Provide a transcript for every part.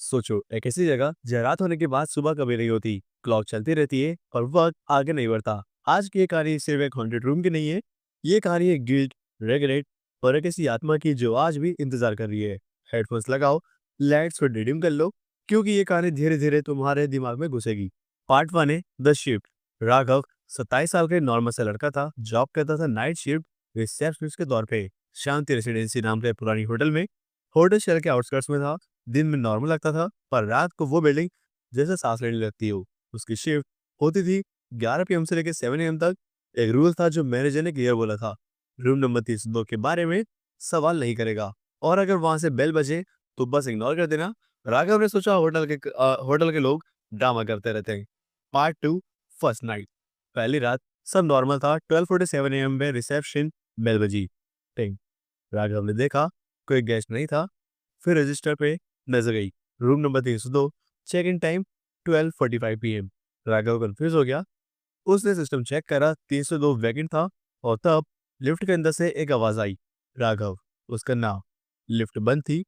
सोचो, एक ऐसी जगह जहाँ रात होने के बाद सुबह कभी नहीं होती, क्लॉक चलती रहती है और वक्त आगे नहीं बढ़ता। आज की ये कहानी सिर्फ एक हॉन्टेड रूम की नहीं है। ये कहानी एक गिल्ट, रेगरेट और एक ऐसी आत्मा की जो आज भी इंतजार कर रही है। हेडफोन्स लगाओ, लाइट्स को डिडिम कर लो, क्योंकि ये कहानी धीरे धीरे तुम्हारे दिमाग में घुसेगी। पार्ट 1 है द शिफ्ट। राघव 27 साल का नॉर्मल सा लड़का था, जॉब करता था नाइट शिफ्ट रिसेप्शनिस्ट के तौर पे शांति रेसिडेंसी नाम के पुरानी होटल में। होटल शहर के आउटस्कर्ट्स में था। दिन में नॉर्मल लगता था, पर रात को वो बिल्डिंग जैसे सांस लेने लगती हो। उसकी शिफ्ट होती थी 11 पीएम से लेकर 7 AM तक। एक रूल था जो मैनेजर ने क्लियर बोला था, रूम नंबर 302 के बारे में सवाल नहीं करेगा, और अगर वहां से बेल बजे तो बस इग्नोर कर देना। राघव ने सोचा होटल के लोग ड्रामा करते रहते हैं। Part 2 first night. पहली रात सब नॉर्मल था। 12:47 AM में रिसेप्शन बेल बजी। टिंग। राघव ने देखा कोई गेस्ट नहीं था। फिर रजिस्टर पे नजर गई, room number 302, check in time 12:45 PM। Raghav confuse हो गया। उसने सिस्टम चेक करा, 302 वैकेंट था। और तब लिफ्ट के अंदर से एक आवाज आई, राघव। उसका नाम। लिफ्ट बंद थी।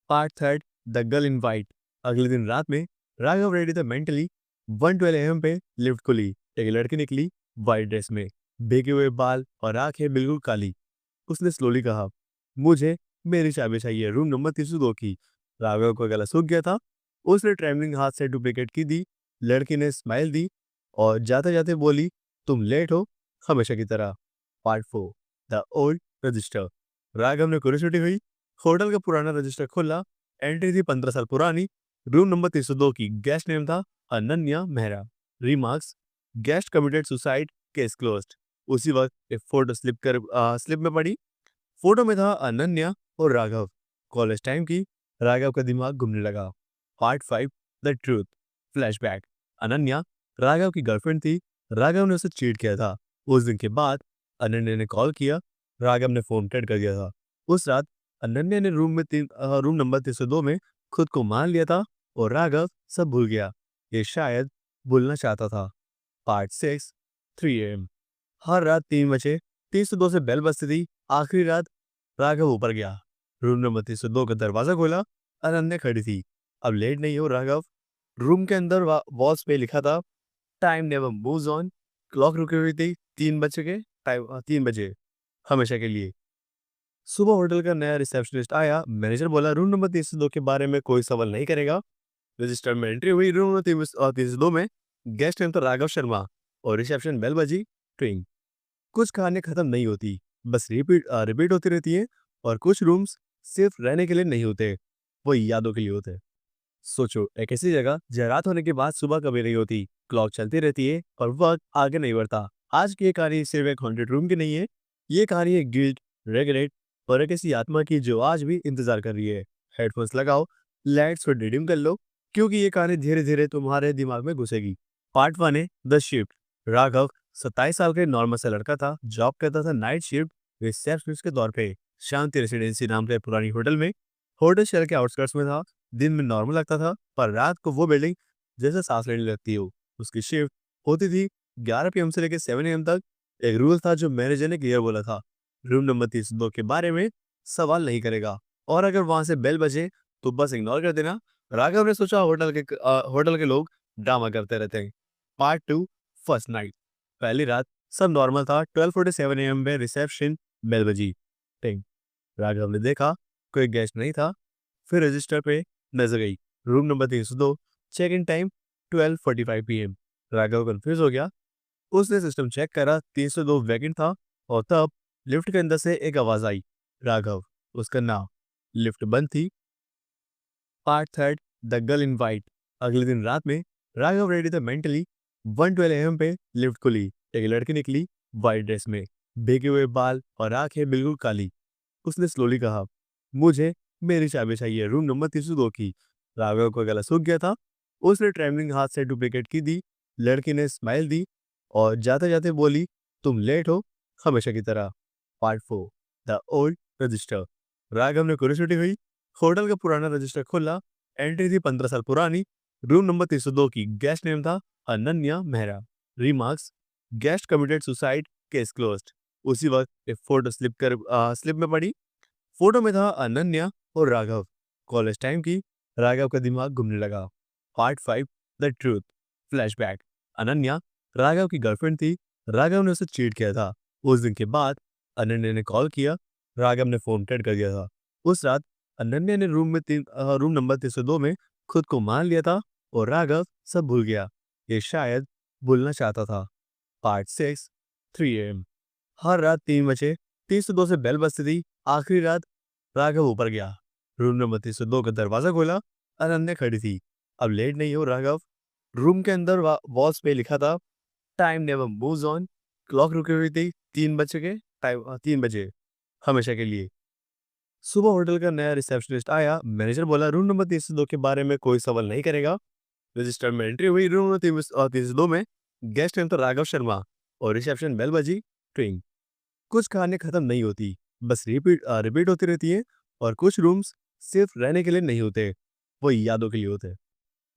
Part third the girl in white. अगले दिन रात में राघव रेडी था मेंटली। 1:12 AM पे लिफ्ट खुली। एक लड़की निकली, वाइट ड्रेस में, भीगे हुए बाल और आंखें बिल्कुल काली। उसने स्लोली कहा, मुझे मेरी चाबी चाहिए, रूम नंबर 302 की। राघव का गला सूख गया था। उसने ट्रेमलिंग हाथ से डुप्लीकेट की दी। लड़की ने स्माइल दी और जाते जाते बोली, तुम लेट हो, हमेशा की तरह। Part 4 the old register. Raghav ने क्यूरियोसिटी हुई। होटल का पुराना रजिस्टर खोला। एंट्री थी 15 साल पुरानी। रूम नंबर 302 की। गेस्ट नेम था Ananya Mehra. Remarks, guest committed suicide, case closed. उसी वक्त एक फोटो स्लिप में पड़ी। फोटो में था अनन्या और राघव, कॉलेज टाइम की। राघव का दिमाग घूमने लगा। Part 5 the truth. Flashback. Ananya Raghav की गर्लफ्रेंड थी। राघव ने उसे चीट किया था। उस दिन के बाद अनन्या ने कॉल किया। राघव ने फोन कट कर दिया था। उस रात अनन्या ने रूम नंबर 302 में खुद को मान लिया था और राघव सब भूल गया। ये शायद भूलना चाहता था। Part 6 3 AM। हर रात 3 बजे 302 से बेल बजती थी। आखिरी रात राघव ऊपर गया। रूम नंबर 302 का दरवाजा खोला। अनन्या खड़ी थी। अब लेट नहीं हो राघव। रूम के अंदर वॉल्स पे लिखा था, time never moves on. Clock रुकी हुई थी 3 बजे के टाइम, 3 बजे, हमेशा के लिए। सुबह होटल का नया रिसेप्शनिस्ट आया। मैनेजर बोला, रूम नंबर 302 के बारे में कोई सवाल नहीं करेगा। रजिस्टर में एंट्री हुई। रूम नंबर 302 में गेस्ट नेम था राघव शर्मा और रिसेप्शन बेल बजी। ट्विंग। कुछ कहानियां खत्म नहीं होती, बस रिपीट होती रहती है। और कुछ रूम्स सिर्फ रहने के लिए नहीं होते, वो यादों के लिए होते हैं। सोचो, एक ऐसी जगह जहाँ रात होने के बाद सुबह कभी नहीं होती, क्लॉक चलती रहती है और वक्त आगे नहीं बढ़ता। आज की ये कहानी सिर्फ एक हॉन्टेड रूम की नहीं है। ये कहानी एक गिल्ट, रेगरेट और एक ऐसी आत्मा की जो आज भी इंतजार कर रही है। हेडफोन्स लगाओ, लाइट्स को डिडिम कर लो, क्योंकि ये कहानी धीरे धीरे तुम्हारे दिमाग में घुसेगी। पार्ट 1 है द शिफ्ट। राघव 27 साल का नॉर्मल सा लड़का था, जॉब करता था नाइट शिफ्ट रिसेप्शनिस्ट के तौर पे शांति रेसिडेंसी नाम के पुरानी होटल में। होटल शहर के आउटस्कर्ट्स में था। दिन में नॉर्मल लगता था, पर रात को वो बिल्डिंग जैसे सांस लेने लगती हो। उसकी शिफ्ट होती थी 11 PM से लेकर 7 AM तक। एक रूल था जो मैनेजर ने क्लियर बोला था, रूम नंबर 302 के बारे में सवाल नहीं करेगा, और अगर वहां से बेल बजे तो बस इग्नोर कर देना। राघव ने सोचा होटल के लोग ड्रामा करते रहते हैं। Part 2 first night. पहली रात सब नॉर्मल था। 12:47 AM में रिसेप्शन बेल बजी। टिंग। राघव ने देखा कोई गेस्ट नहीं था। फिर रजिस्टर पे नजर गई, room number 302, check in time 12:45 PM। Raghav confuse हो गया। उसने सिस्टम चेक करा, 302 वैकेंट था। और तब लिफ्ट के अंदर से एक आवाज आई, राघव। उसका नाम। लिफ्ट बंद थी। Part third the girl in white. अगले दिन रात में राघव रेडी था मेंटली। 1:12 AM पे लिफ्ट खुली। एक लड़की निकली, वाइट ड्रेस में, भीगे हुए बाल और आंखें बिल्कुल काली। उसने स्लोली कहा, मुझे मेरी चाबी चाहिए, रूम नंबर 302 की। राघव का गला सूख गया था। उसने ट्रेमलिंग हाथ से डुप्लीकेट की दी। लड़की ने स्माइल दी और जाते जाते बोली, तुम लेट हो, हमेशा की तरह। Part 4 the old register. Raghav ने क्यूरियोसिटी हुई। होटल का पुराना रजिस्टर खोला। एंट्री थी 15 साल पुरानी। रूम नंबर 302 की। गेस्ट नेम था Ananya Mehra. Remarks, guest committed suicide, case closed. उसी वक्त एक फोटो स्लिप में पड़ी। फोटो में था अनन्या और राघव, कॉलेज टाइम की। राघव का दिमाग घूमने लगा। Part 5 the truth flashback. Ananya Raghav की गर्लफ्रेंड थी। राघव ने उसे चीट किया था। उस दिन के बाद अनन्या ने कॉल किया। राघव ने फोन कट कर दिया था। उस रात अनन्या ने रूम नंबर 302 में खुद को मान लिया था और राघव सब भूल गया। ये शायद भूलना चाहता था। Part 6 3 AM। हर रात 3 बजे 302 से बेल बजती थी। आखिरी रात राघव ऊपर गया। रूम नंबर 302 का दरवाजा खोला। अनन्या खड़ी थी। अब लेट नहीं हो राघव। रूम के अंदर वॉल्स पे लिखा था time never moves on. Clock रुकी हुई थी 3 बजे हमेशा के लिए। सुबह होटल का नया रिसेप्शनिस्ट आया। मैनेजर बोला रूम नंबर 302 के बारे में कोई सवाल नहीं करेगा। रजिस्टर में एंट्री हुई। रूम नंबर 302 में गेस्ट नेम था राघव शर्मा और रिसेप्शन बेल बजी। ट्विंग। कुछ कहानियां खत्म नहीं होती, बस रिपीट होती रहती है। और कुछ रूम्स सिर्फ रहने के लिए नहीं होते, वो यादों के लिए होते हैं।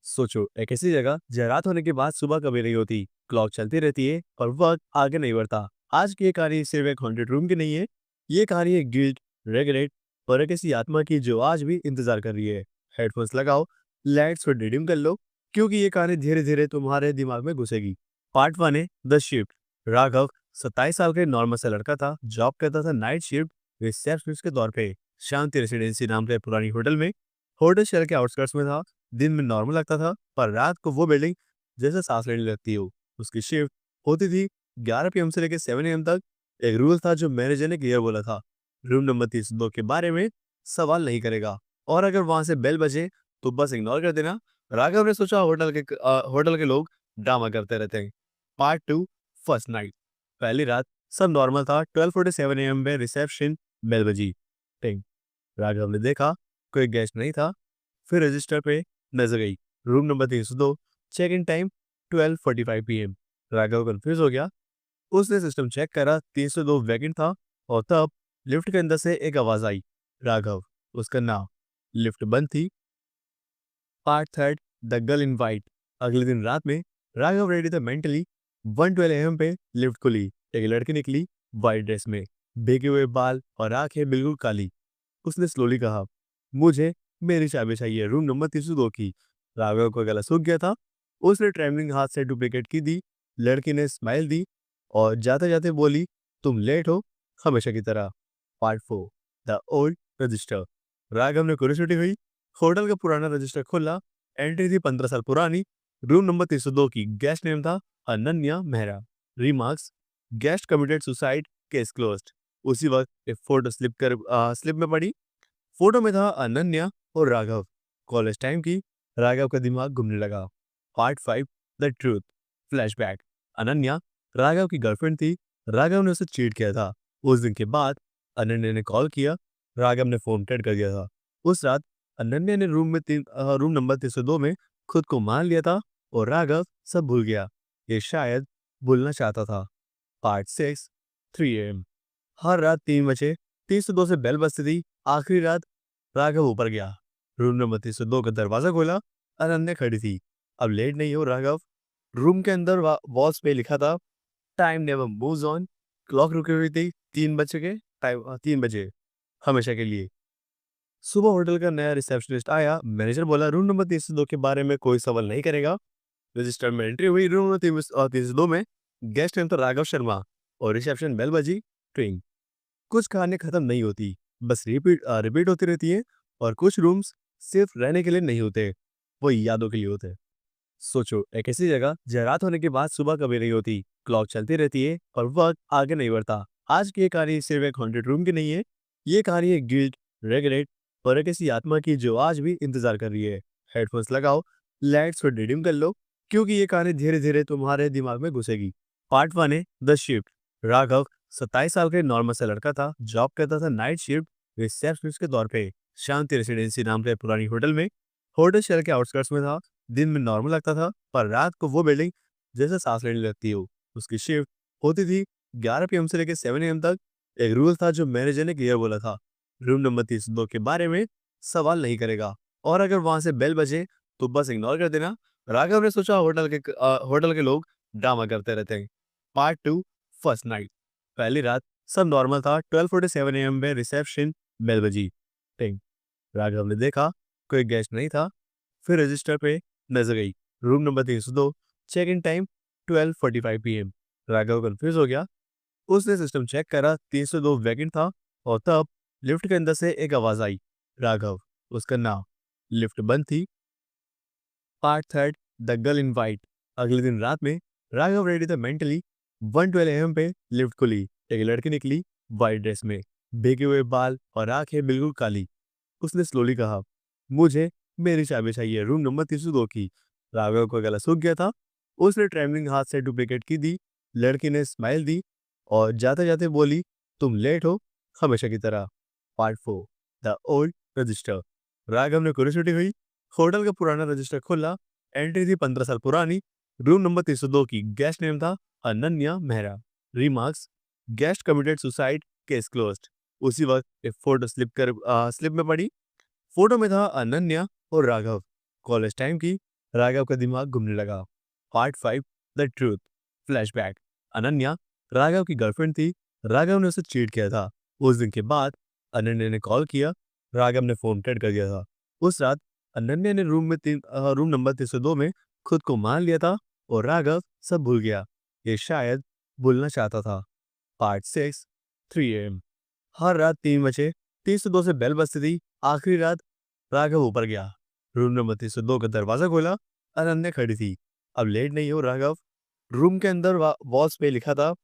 सोचो, एक ऐसी जगह जहाँ रात होने के बाद सुबह कभी नहीं होती, क्लॉक चलती रहती है और वक्त आगे नहीं बढ़ता। आज की ये कहानी सिर्फ एक हॉन्टेड रूम की नहीं है। ये कहानी एक गिल्ट, रेगरेट और एक ऐसी आत्मा की जो आज भी इंतजार कर रही है। हेडफोन्स लगाओ, लाइट्स को डिडिम कर लो, क्योंकि ये कहानी धीरे धीरे तुम्हारे दिमाग में घुसेगी। पार्ट 1 है द शिफ्ट। राघव 27 साल का नॉर्मल सा लड़का था। जॉब करता था नाइट शिफ्ट रिसेप्शनिस्ट के तौर पे शांति रेसिडेंसी नाम के पुरानी होटल में। होटल शहर के आउटस्कर्ट्स में था। दिन में नॉर्मल लगता था, पर रात को वो बिल्डिंग जैसे सांस लेने लगती हो। उसकी शिफ्ट होती थी 11 PM से लेकर 7 AM तक। एक रूल था जो मैनेजर ने क्लियर बोला था, रूम नंबर 302 के बारे में सवाल नहीं करेगा, और अगर वहां से बेल बजे तो बस इग्नोर कर देना। राघव ने सोचा होटल के लोग ड्रामा करते रहते हैं। Part 2 first night. पहली रात सब नॉर्मल था। 12:47 AM में रिसेप्शन बेल बजी। टिंग। राघव ने देखा कोई गेस्ट नहीं था। फिर रजिस्टर पे नजर गई। Room number 302, check in time 12:45 PM। Raghav confuse हो गया। उसने सिस्टम चेक करा, 302 वैकेंट था। और तब लिफ्ट के अंदर से एक आवाज आई, राघव, उसका नाम। लिफ्ट बंद थी। Part 3 the girl in white. अगले दिन रात में राघव रेडी था मेंटली। 1:12 AM पे लिफ्ट खुली। एक लड़की निकली वाइट ड्रेस में, भीगे हुए बाल और आंखें बिल्कुल काली। उसने स्लोली कहा, मुझे मेरी चाबी चाहिए रूम नंबर 302 की। राघव का गला सूख गया था। उसने ट्रेवलिंग हाथ से डुप्लीकेट की दी। लड़की ने स्माइल दी और जाते जाते बोली, तुम लेट हो हमेशा की तरह। Part 4 the old register. Raghav ने क्यूरियोसिटी हुई। होटल का पुराना रजिस्टर खोला। एंट्री थी 15 साल पुरानी। रूम नंबर 302 की। गेस्ट नेम था Ananya Mehra. Remarks, guest committed suicide, case closed. उसी वक्त एक फोटो स्लिप में पड़ी। फोटो में था अनन्या और राघव। कॉलेज टाइम की। राघव का दिमाग घूमने लगा। Part 5 the truth flashback. Ananya Raghav की गर्लफ्रेंड थी। राघव ने उसे चीट किया था। उस दिन के बाद अनन्या ने कॉल किया। राघव ने फोन कट कर दिया था। उस रात अनन्या ने रूम नंबर 302 में खुद को मान लिया था और राघव सब भूल गया। ये शायद भूलना चाहता था। Part 6 3 AM। हर रात 3 बजे 302 से बेल बजती थी। आखिरी रात राघव ऊपर गया। रूम नंबर 302 का दरवाजा खोला। अनन्या खड़ी थी। अब लेट नहीं हो राघव। रूम के अंदर वॉल्स पे लिखा था time never moves on. Clock रुकी हुई थी 3 बजे हमेशा के लिए। सुबह होटल का नया रिसेप्शनिस्ट आया। मैनेजर बोला रूम नंबर 302 के बारे में कोई सवाल नहीं करेगा। रजिस्टर में एंट्री हुई। रूम नंबर 302 में गेस्ट नेम था राघव शर्मा और रिसेप्शन बेल बजी। ट्विंग। कुछ कहानियां खत्म नहीं होती, बस रिपीट होती रहती है। और कुछ रूम्स सिर्फ रहने के लिए नहीं होते, वो यादों के लिए होते हैं। सोचो, एक ऐसी जगह जहाँ रात होने के बाद सुबह कभी नहीं होती, क्लॉक चलती रहती है और वक्त आगे नहीं बढ़ता। आज की ये कहानी सिर्फ एक हॉन्टेड रूम की नहीं है। ये कहानी एक गिल्ट, रेगरेट और एक ऐसी आत्मा की जो आज भी इंतजार कर रही है। हेडफोन्स लगाओ, लाइट्स को डिडिम कर लो, क्योंकि ये कहानी धीरे धीरे तुम्हारे दिमाग में घुसेगी। पार्ट 1 है द शिफ्ट। राघव 27 साल का नॉर्मल सा लड़का था। जॉब करता था नाइट शिफ्ट रिसेप्शनिस्ट के तौर पे शांति रेसिडेंसी नाम के पुरानी होटल में। होटल शहर के आउटस्कर्ट्स में था। दिन में नॉर्मल लगता था, पर रात को वो बिल्डिंग जैसे सांस लेने लगती हो। उसकी शिफ्ट होती थी 11 PM से लेकर 7 AM तक। एक रूल था जो मैनेजर ने क्लियर बोला था, रूम नंबर 302 के बारे में सवाल नहीं करेगा, और अगर वहां से बेल बजे तो बस इग्नोर कर देना। राघव ने सोचा होटल के लोग ड्रामा करते रहते हैं। Part 2 first night. पहली रात सब नॉर्मल था। 12:47 AM में रिसेप्शन बेल बजी। टिंग। राघव ने देखा कोई गेस्ट नहीं था। फिर रजिस्टर पे नजर गई। Room number 302, check in time 12:45 PM। Raghav confuse हो गया। उसने सिस्टम चेक करा, 302 वैकेंट था। और तब लिफ्ट के अंदर से एक आवाज आई, राघव, उसका नाम। लिफ्ट बंद थी। Part third, the girl in white. अगले दिन रात में राघव रेडी था मेंटली। 1:12 AM पे लिफ्ट खुली। एक लड़की निकली, वाइट ड्रेस में, भीगे हुए बाल और आंखें बिल्कुल काली। उसने स्लोली कहा, मुझे मेरी चाबी चाहिए, रूम नंबर 302 की। राघव का गला सूख गया था। उसने ट्रेमलिंग हाथ से डुप्लीकेट की दी। लड़की ने स्माइल दी और जाते जाते बोली, तुम लेट हो, हमेशा की तरह। Part 4, the old register. Raghav ने क्यूरियोसिटी हुई। होटल का पुराना रजिस्टर खोला। एंट्री थी 15 साल पुरानी। रूम नंबर 302 की। गेस्ट नेम था Ananya Mehra. Remarks, guest committed suicide, case closed. उसी वक्त एक फोटो स्लिप में पड़ी। फोटो में था अनन्या और राघव। कॉलेज टाइम की। राघव का दिमाग घूमने लगा। Part 5, the truth, flashback. Ananya Raghav की गर्लफ्रेंड थी। राघव ने उसे चीट किया था। उस दिन के बाद अनन्या ने कॉल किया। राघव ने फोन कट कर दिया था। उस रात अनन्या ने रूम नंबर 302 में खुद को मान लिया था और राघव सब भूल गया। ये शायद भूलना चाहता था। Part 6, 3 AM। हर रात 3 बजे 302 से बेल बजती थी। आखिरी रात राघव ऊपर गया। रूम नंबर 302 का दरवाजा खोला। अनन्या खड़ी थी। अब लेट नहीं हो राघव। रूम के अंदर वॉल्स पे लिखा था,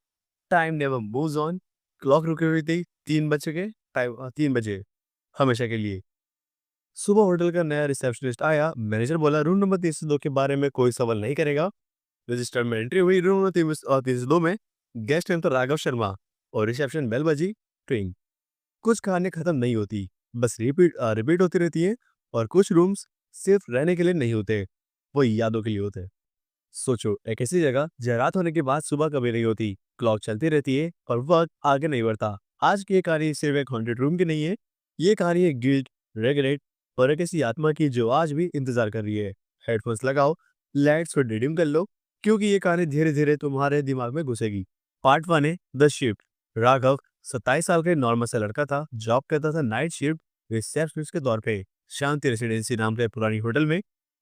time never moves on. Clock रुकी हुई थी 3 बजे के टाइम, 3 बजे, हमेशा के लिए। सुबह होटल का नया रिसेप्शनिस्ट आया। मैनेजर बोला, रूम नंबर 302 के बारे में कोई सवाल नहीं करेगा। रजिस्टर में एंट्री हुई। रूम नंबर 302 में गेस्ट नेम था राघव शर्मा और रिसेप्शन बेल बजी। ट्विंग। कुछ कहानियां खत्म नहीं होती, बस रिपीट होती रहती है। और कुछ रूम्स सिर्फ रहने के लिए नहीं होते, वो यादों के लिए होते हैं। सोचो, एक ऐसी जगह जहाँ रात होने के बाद सुबह कभी नहीं होती, क्लॉक चलती रहती है और वक्त आगे नहीं बढ़ता। आज की ये कहानी सिर्फ एक हॉन्टेड रूम की नहीं है। ये कहानी है गिल्ट, रेगरेट और एक ऐसी आत्मा की जो आज भी इंतजार कर रही है। हेडफोन्स लगाओ, लाइट्स को डिडिम कर लो, क्योंकि ये कहानी धीरे धीरे तुम्हारे दिमाग में घुसेगी। पार्ट 1 है द शिफ्ट। राघव 27 साल का नॉर्मल सा लड़का था। जॉब करता था नाइट शिफ्ट रिसेप्शनिस्ट के तौर पे, शांति रेसिडेंसी नाम के पुरानी होटल में।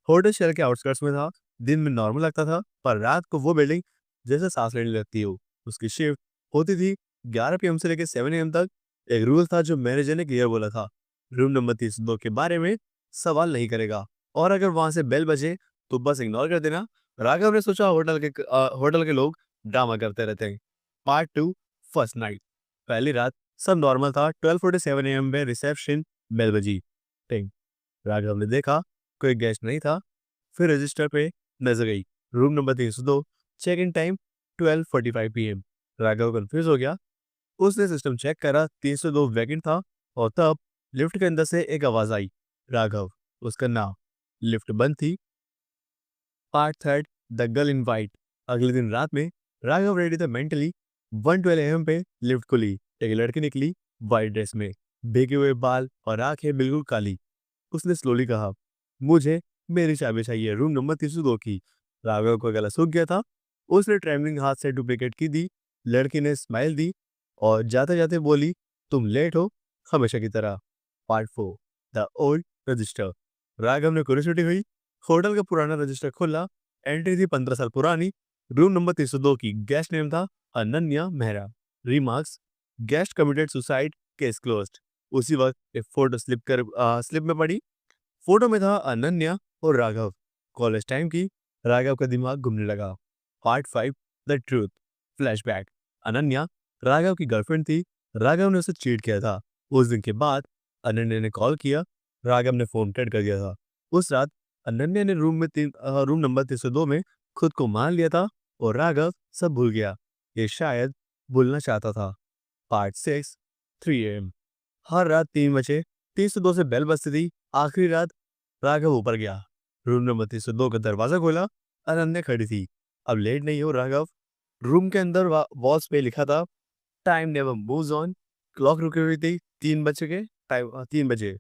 होटल शहर के आउटस्कर्ट्स में था। दिन में नॉर्मल लगता था, पर रात को वो बिल्डिंग जैसे सांस लेने लगती हो। उसकी शिफ्ट होती थी 11 PM से लेकर 7 AM तक। एक रूल था जो मैनेजर ने क्लियर बोला था, रूम नंबर 302 के बारे में सवाल नहीं करेगा, और अगर वहां से बेल बजे तो बस इग्नोर कर देना। राघव ने सोचा होटल के लोग ड्रामा करते रहते हैं। Part 2, first night. पहली रात सब नॉर्मल था। 12:47 AM में रिसेप्शन बेल बजी। टिंग। राघव ने देखा कोई गेस्ट नहीं था। फिर रजिस्टर पे नजर गई। Room number 302, check in time 12:45 PM। Raghav confuse हो गया। उसने सिस्टम चेक करा, 302 वैकेंट था। और तब लिफ्ट के अंदर से एक आवाज आई, राघव, उसका नाम। लिफ्ट बंद थी। Part third, the girl in white. अगले दिन रात में राघव रेडी था मेंटली। 1:12 AM पे लिफ्ट खुली। एक लड़की निकली, वाइट ड्रेस में, भीगे हुए बाल और आंखें बिल्कुल काली। उसने स्लोली कहा, मुझे मेरी चाबी चाहिए, रूम नंबर 302 की। राघव का गला सूख गया था। उसने ट्रेमलिंग हाथ से डुप्लीकेट की दी। लड़की ने स्माइल दी और जाते जाते बोली, तुम लेट हो, हमेशा की तरह। Part 4, the old register. Raghav ने क्यूरियोसिटी हुई। होटल का पुराना रजिस्टर खोला। एंट्री थी 15 साल पुरानी। रूम नंबर 302 की। गेस्ट नेम था Ananya Mehra. Remarks, guest committed suicide, case closed. उसी वक्त एक फोटो स्लिप में पड़ी। फोटो में था अनन्या और राघव। कॉलेज टाइम की। राघव का दिमाग घूमने लगा। Part 5, the truth, flashback. Ananya Raghav की गर्लफ्रेंड थी। राघव ने उसे चीट किया था। उस दिन के बाद अनन्या ने कॉल किया। राघव ने फोन कट कर दिया था। उस रात अनन्या ने रूम नंबर 302 में खुद को मान लिया था और राघव सब भूल गया। ये शायद भूलना चाहता था। Part 6, 3 AM। हर रात 3 बजे 302 से बेल बजती थी। आखिरी रात राघव ऊपर गया। रूम नंबर 302 का दरवाजा खोला। अनन्या खड़ी थी। अब लेट नहीं हो राघव। रूम के अंदर वॉल्स पे लिखा था, time never moves on. Clock रुकी हुई थी 3 बजे,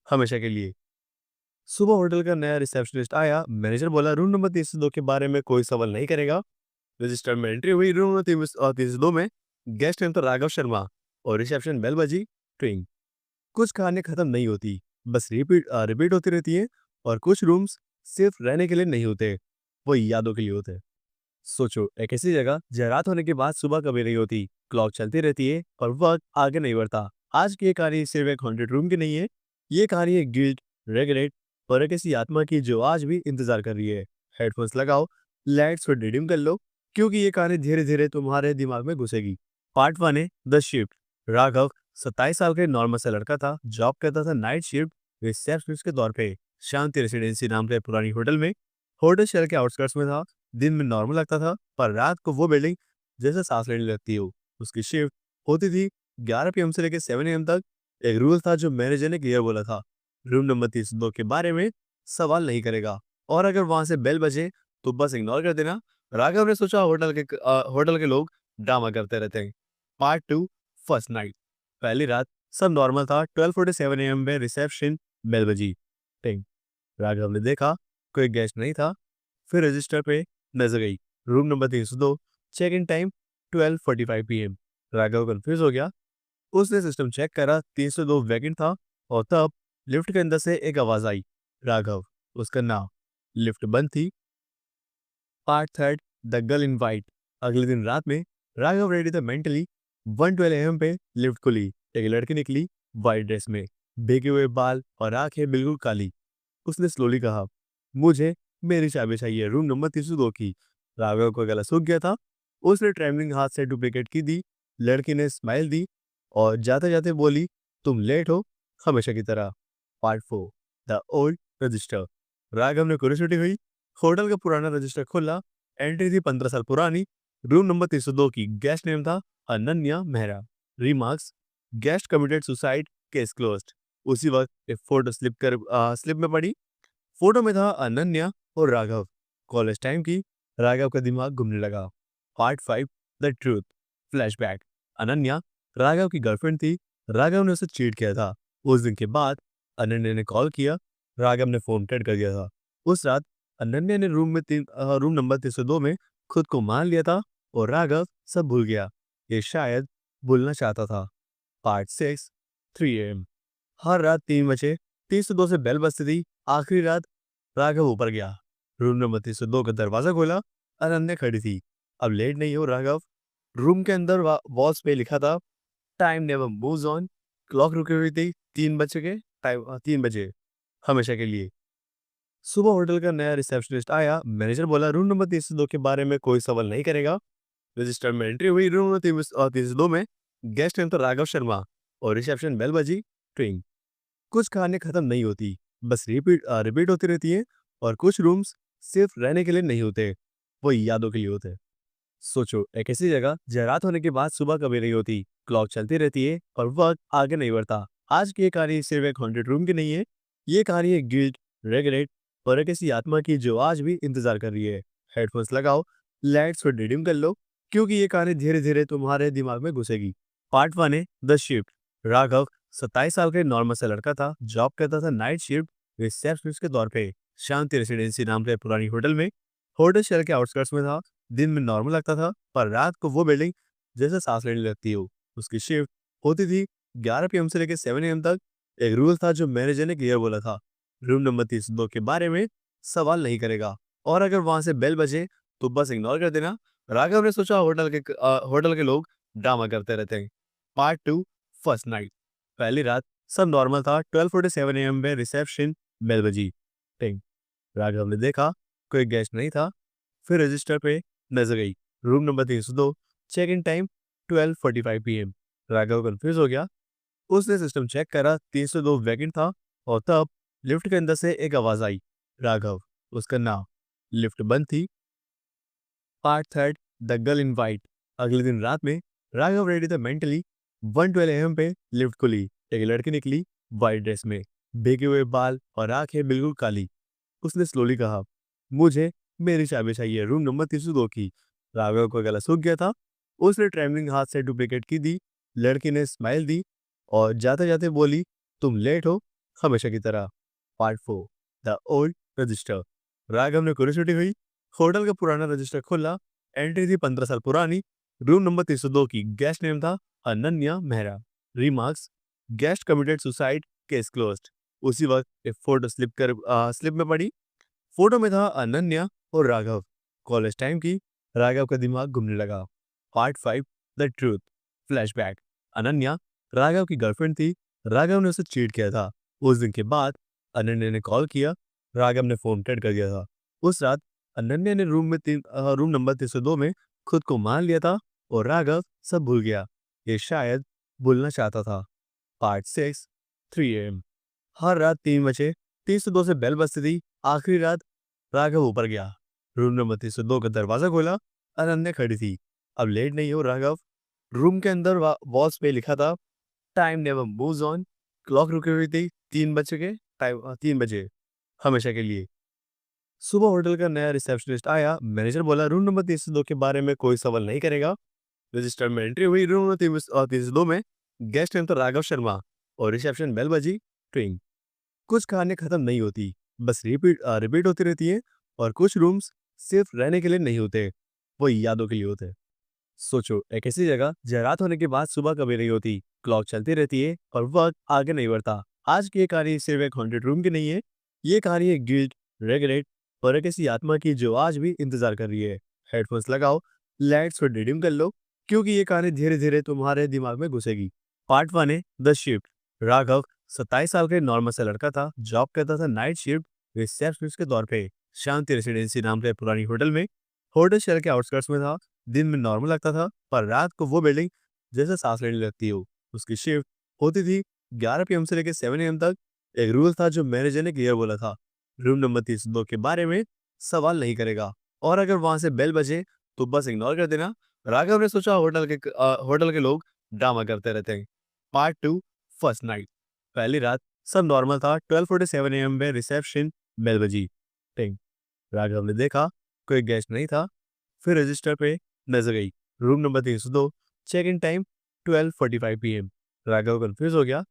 हमेशा के लिए। सुबह होटल का नया रिसेप्शनिस्ट आया। मैनेजर बोला, रूम नंबर 302 के बारे में कोई सवाल नहीं करेगा। रजिस्टर में एंट्री हुई। रूम नंबर 302 में गेस्ट नेम था राघव शर्मा और रिसेप्शन बेल बजी। ट्विंग। कुछ कहानियां खत्म नहीं होती, बस रिपीट होती रहती है। और कुछ रूम्स सिर्फ रहने के लिए नहीं होते, वो यादों के लिए होते। सोचो, एक ऐसी जगह जहाँ रात होने के बाद सुबह कभी नहीं होती, क्लॉक चलती रहती है और वक्त आगे नहीं बढ़ता। आज की ये कहानी सिर्फ एक हॉन्टेड रूम की नहीं है, ये कहानी है गिल्ट, रेगरेट और एक ऐसी आत्मा की जो आज भी इंतजार कर रही है। हेडफोन्स लगाओ, लाइट्स को डिम कर लो, क्योंकि ये कहानी धीरे धीरे तुम्हारे दिमाग में घुसेगी। पार्ट 1 है द शिफ्ट। राघव 27 साल का नॉर्मल सा लड़का था, जॉब करता था नाइट शिफ्ट रिसेप्शनिस्ट के तौर पे शांति रेसिडेंसी नाम के पुरानी होटल में। होटल शहर के आउटस्कर्ट्स में था। दिन में नॉर्मल लगता था, पर रात को वो बिल्डिंग जैसे सांस लेने लगती हो। उसकी शिफ्ट होती थी 11 पीएम से लेकर 7 AM तक। एक रूल था जो मैनेजर ने क्लियर बोला था, रूम नंबर 302 के बारे में सवाल नहीं करेगा, और अगर वहां से बेल बजे तो बस इग्नोर कर देना। राघव ने सोचा होटल के लोग ड्रामा करते रहते हैं। Part 2 first night. पहली रात सब नॉर्मल था। 12:47 AM में रिसेप्शन बेल बजी। टिंग। राघव ने देखा कोई गेस्ट नहीं था। फिर रजिस्टर पे नजर गई, room number 302, check in time 12:45 PM। Raghav confuse हो गया। उसने सिस्टम चेक करा, 302 वैकेंट था। और तब लिफ्ट के अंदर से एक आवाज आई, राघव, उसका नाम। लिफ्ट बंद थी। Part third the girl in white. अगले दिन रात में राघव रेडी था मेंटली। 1:12 AM पे लिफ्ट खुली। एक लड़की निकली, वाइट ड्रेस में, भीगे हुए बाल और आंखें बिल्कुल काली। उसने स्लोली कहा, मुझे मेरी चाबी चाहिए, रूम नंबर 302 की। राघव का गला सूख गया था। उसने ट्रेवलिंग हाथ से डुप्लीकेट की दी। लड़की ने स्माइल दी और जाते जाते बोली, तुम लेट हो, हमेशा की तरह। Part 4 the old register. Raghav ने क्यूरियोसिटी हुई। होटल का पुराना रजिस्टर खोला। एंट्री थी 15 साल पुरानी। रूम नंबर 302 की। गेस्ट नेम था Ananya Mehra. Remarks, guest committed suicide, case closed. उसी वक्त एक फोटो स्लिप में पड़ी। फोटो में था अनन्या और राघव, कॉलेज टाइम की। राघव का दिमाग घूमने लगा। Part 5 the truth. Flashback. Ananya Raghav की गर्लफ्रेंड थी। राघव ने उसे चीट किया था। उस दिन के बाद अनन्या ने कॉल किया। राघव ने फोन कट कर दिया था। उस रात अनन्या ने रूम नंबर 302 में खुद को मान लिया था और राघव सब भूल गया। ये शायद भूलना चाहता था। Part 6 3 AM। हर रात 3 बजे 302 से बेल बजती थी। आखिरी रात राघव ऊपर गया। रूम नंबर 302 का दरवाजा खोला। अनन्या खड़ी थी। अब लेट नहीं हो राघव। रूम के अंदर वॉल्स पे लिखा था, time never moves on. Clock रुकी हुई थी 3 बजे, हमेशा के लिए। सुबह होटल का नया रिसेप्शनिस्ट आया। मैनेजर बोला, रूम नंबर 302 के बारे में कोई सवाल नहीं करेगा। रजिस्टर में एंट्री हुई। रूम नंबर 302 में गेस्ट नेम था राघव शर्मा और रिसेप्शन बेल बजी। ट्विंग। कुछ कहानी खत्म नहीं होती, बस रिपीट होती रहती है। और कुछ रूम्स सिर्फ रहने के लिए नहीं होते, वो यादों के लिए होते हैं। सोचो, एक ऐसी जगह जहाँ रात होने के बाद सुबह कभी नहीं होती, क्लॉक चलती रहती है और वक्त आगे नहीं बढ़ता। आज की ये कहानी सिर्फ एक हॉन्टेड रूम की नहीं है, ये कहानी है गिल्ट, रेगरेट और एक ऐसी आत्मा की जो आज भी इंतजार कर रही है। हेडफोन्स लगाओ, लाइट्स को डिम कर लो, क्योंकि ये कहानी धीरे धीरे तुम्हारे दिमाग में घुसेगी। पार्ट 1 है द शिफ्ट। राघव 27 साल का नॉर्मल सा लड़का था, जॉब करता था नाइट शिफ्ट रिसेप्शनिस्ट के तौर पे शांति रेसिडेंसी नाम के पुरानी होटल में। होटल शहर के आउटस्कर्ट्स में था। दिन में नॉर्मल लगता था, पर रात को वो बिल्डिंग जैसे सांस लेने लगती हो। उसकी शिफ्ट होती थी 11 PM से लेकर 7 AM तक। एक रूल था जो मैनेजर ने क्लियर बोला था, रूम नंबर 302 के बारे में सवाल नहीं करेगा, और अगर वहां से बेल बजे तो बस इग्नोर कर देना। राघव ने सोचा होटल के लोग ड्रामा करते रहते हैं। Part 2 first night. पहली रात सब नॉर्मल था। 12:47 AM में रिसेप्शन बेल बजी। टिंग। राघव ने देखा कोई गेस्ट नहीं था। फिर रजिस्टर पे नजर गई, room number 302, check in time 12:45 PM। Raghav confuse हो गया। उसने सिस्टम चेक करा, 302 वैकेंट था। और तब लिफ्ट के अंदर से एक आवाज आई, राघव, उसका नाम। लिफ्ट बंद थी। Part third the girl in white. अगले दिन रात में राघव रेडी था मेंटली। 1:12 AM पे लिफ्ट खुली। एक लड़की निकली, वाइट ड्रेस में, भीगे हुए बाल और आंखें बिल्कुल काली। उसने स्लोली कहा, मुझे मेरी चाबी चाहिए, रूम नंबर 302 की। राघव का गला सूख गया था। उसने ट्रेवलिंग हाथ से डुप्लीकेट की दी। लड़की ने स्माइल दी और जाते जाते बोली, तुम लेट हो, हमेशा की तरह। Part 4 the old register. Raghav ने क्यूरियोसिटी हुई। होटल का पुराना रजिस्टर खोला। एंट्री थी 15 साल पुरानी। रूम नंबर 302 की। गेस्ट नेम था Ananya Mehra. Remarks, guest committed suicide, case closed. उसी वक्त एक फोटो स्लिप में पड़ी। फोटो में था अनन्या और राघव। कॉलेज टाइम की। राघव का दिमाग घूमने लगा। Part 5 the truth flashback. Ananya Raghav की गर्लफ्रेंड थी। राघव ने उसे चीट किया था। उस दिन के बाद अनन्या ने कॉल किया। राघव ने फोन कट कर दिया था। उस रात अनन्या ने रूम नंबर 302 में खुद को मान लिया था और राघव सब भूल गया। ये शायद भूलना चाहता था। Part 6 3 AM। हर रात 3 बजे 302 से बेल बजती थी। आखिरी रात राघव ऊपर गया। रूम नंबर 302 का दरवाजा खोला। अनन्या खड़ी थी। अब लेट नहीं हो राघव। रूम के अंदर वॉल्स पे लिखा था time never moves on. Clock रुकी हुई थी 3 बजे के टाइम 3 बजे हमेशा के लिए। सुबह होटल का नया रिसेप्शनिस्ट आया। मैनेजर बोला रूम नंबर 302 के बारे में कोई सवाल नहीं करेगा। रजिस्टर में एंट्री हुई। रूम नंबर 302 में गेस्ट नेम था राघव शर्मा और रिसेप्शन बेल बजी। ट्विंग। कुछ कहानियां खत्म नहीं होती, बस रिपीट होती रहती है। और कुछ रूम्स सिर्फ रहने के लिए नहीं होते, वो यादों के लिए होते हैं। सोचो, एक ऐसी जगह जहाँ रात होने के बाद सुबह कभी नहीं होती, क्लॉक चलती रहती है और वक्त आगे नहीं बढ़ता। आज की ये कहानी सिर्फ एक हॉन्टेड रूम की नहीं है। ये कहानी है गिल्ट, रेगरेट और एक ऐसी आत्मा की जो आज भी इंतजार कर रही है। हेडफोन्स लगाओ, लाइट्स को डिडिम कर लो, क्योंकि ये कहानी धीरे धीरे तुम्हारे दिमाग में घुसेगी। पार्ट 1 है द शिफ्ट। राघव 27 साल का नॉर्मल सा लड़का था। जॉब करता था नाइट शिफ्ट रिसेप्शनिस्ट के तौर पे शांति रेसिडेंसी नाम के पुरानी होटल में। होटल शहर के आउटस्कर्ट्स में था। दिन में नॉर्मल लगता था, पर रात को वो बिल्डिंग जैसे सांस लेने लगती हो। उसकी शिफ्ट होती थी 11 PM से लेकर 7 AM तक। एक रूल था जो मैनेजर ने क्लियर बोला था, रूम नंबर 302 के बारे में सवाल नहीं करेगा, और अगर वहां से बेल बजे तो बस इग्नोर कर देना। राघव ने सोचा होटल के लोग ड्रामा करते रहते हैं। Part 2 first night. पहली रात सब नॉर्मल था। 12:47 AM में रिसेप्शन बेल बजी। टिंग। राघव ने देखा कोई गेस्ट नहीं था। फिर रजिस्टर पे नजर गई। Room number 302। Check in time 12:45 PM। Raghav confuse हो गया।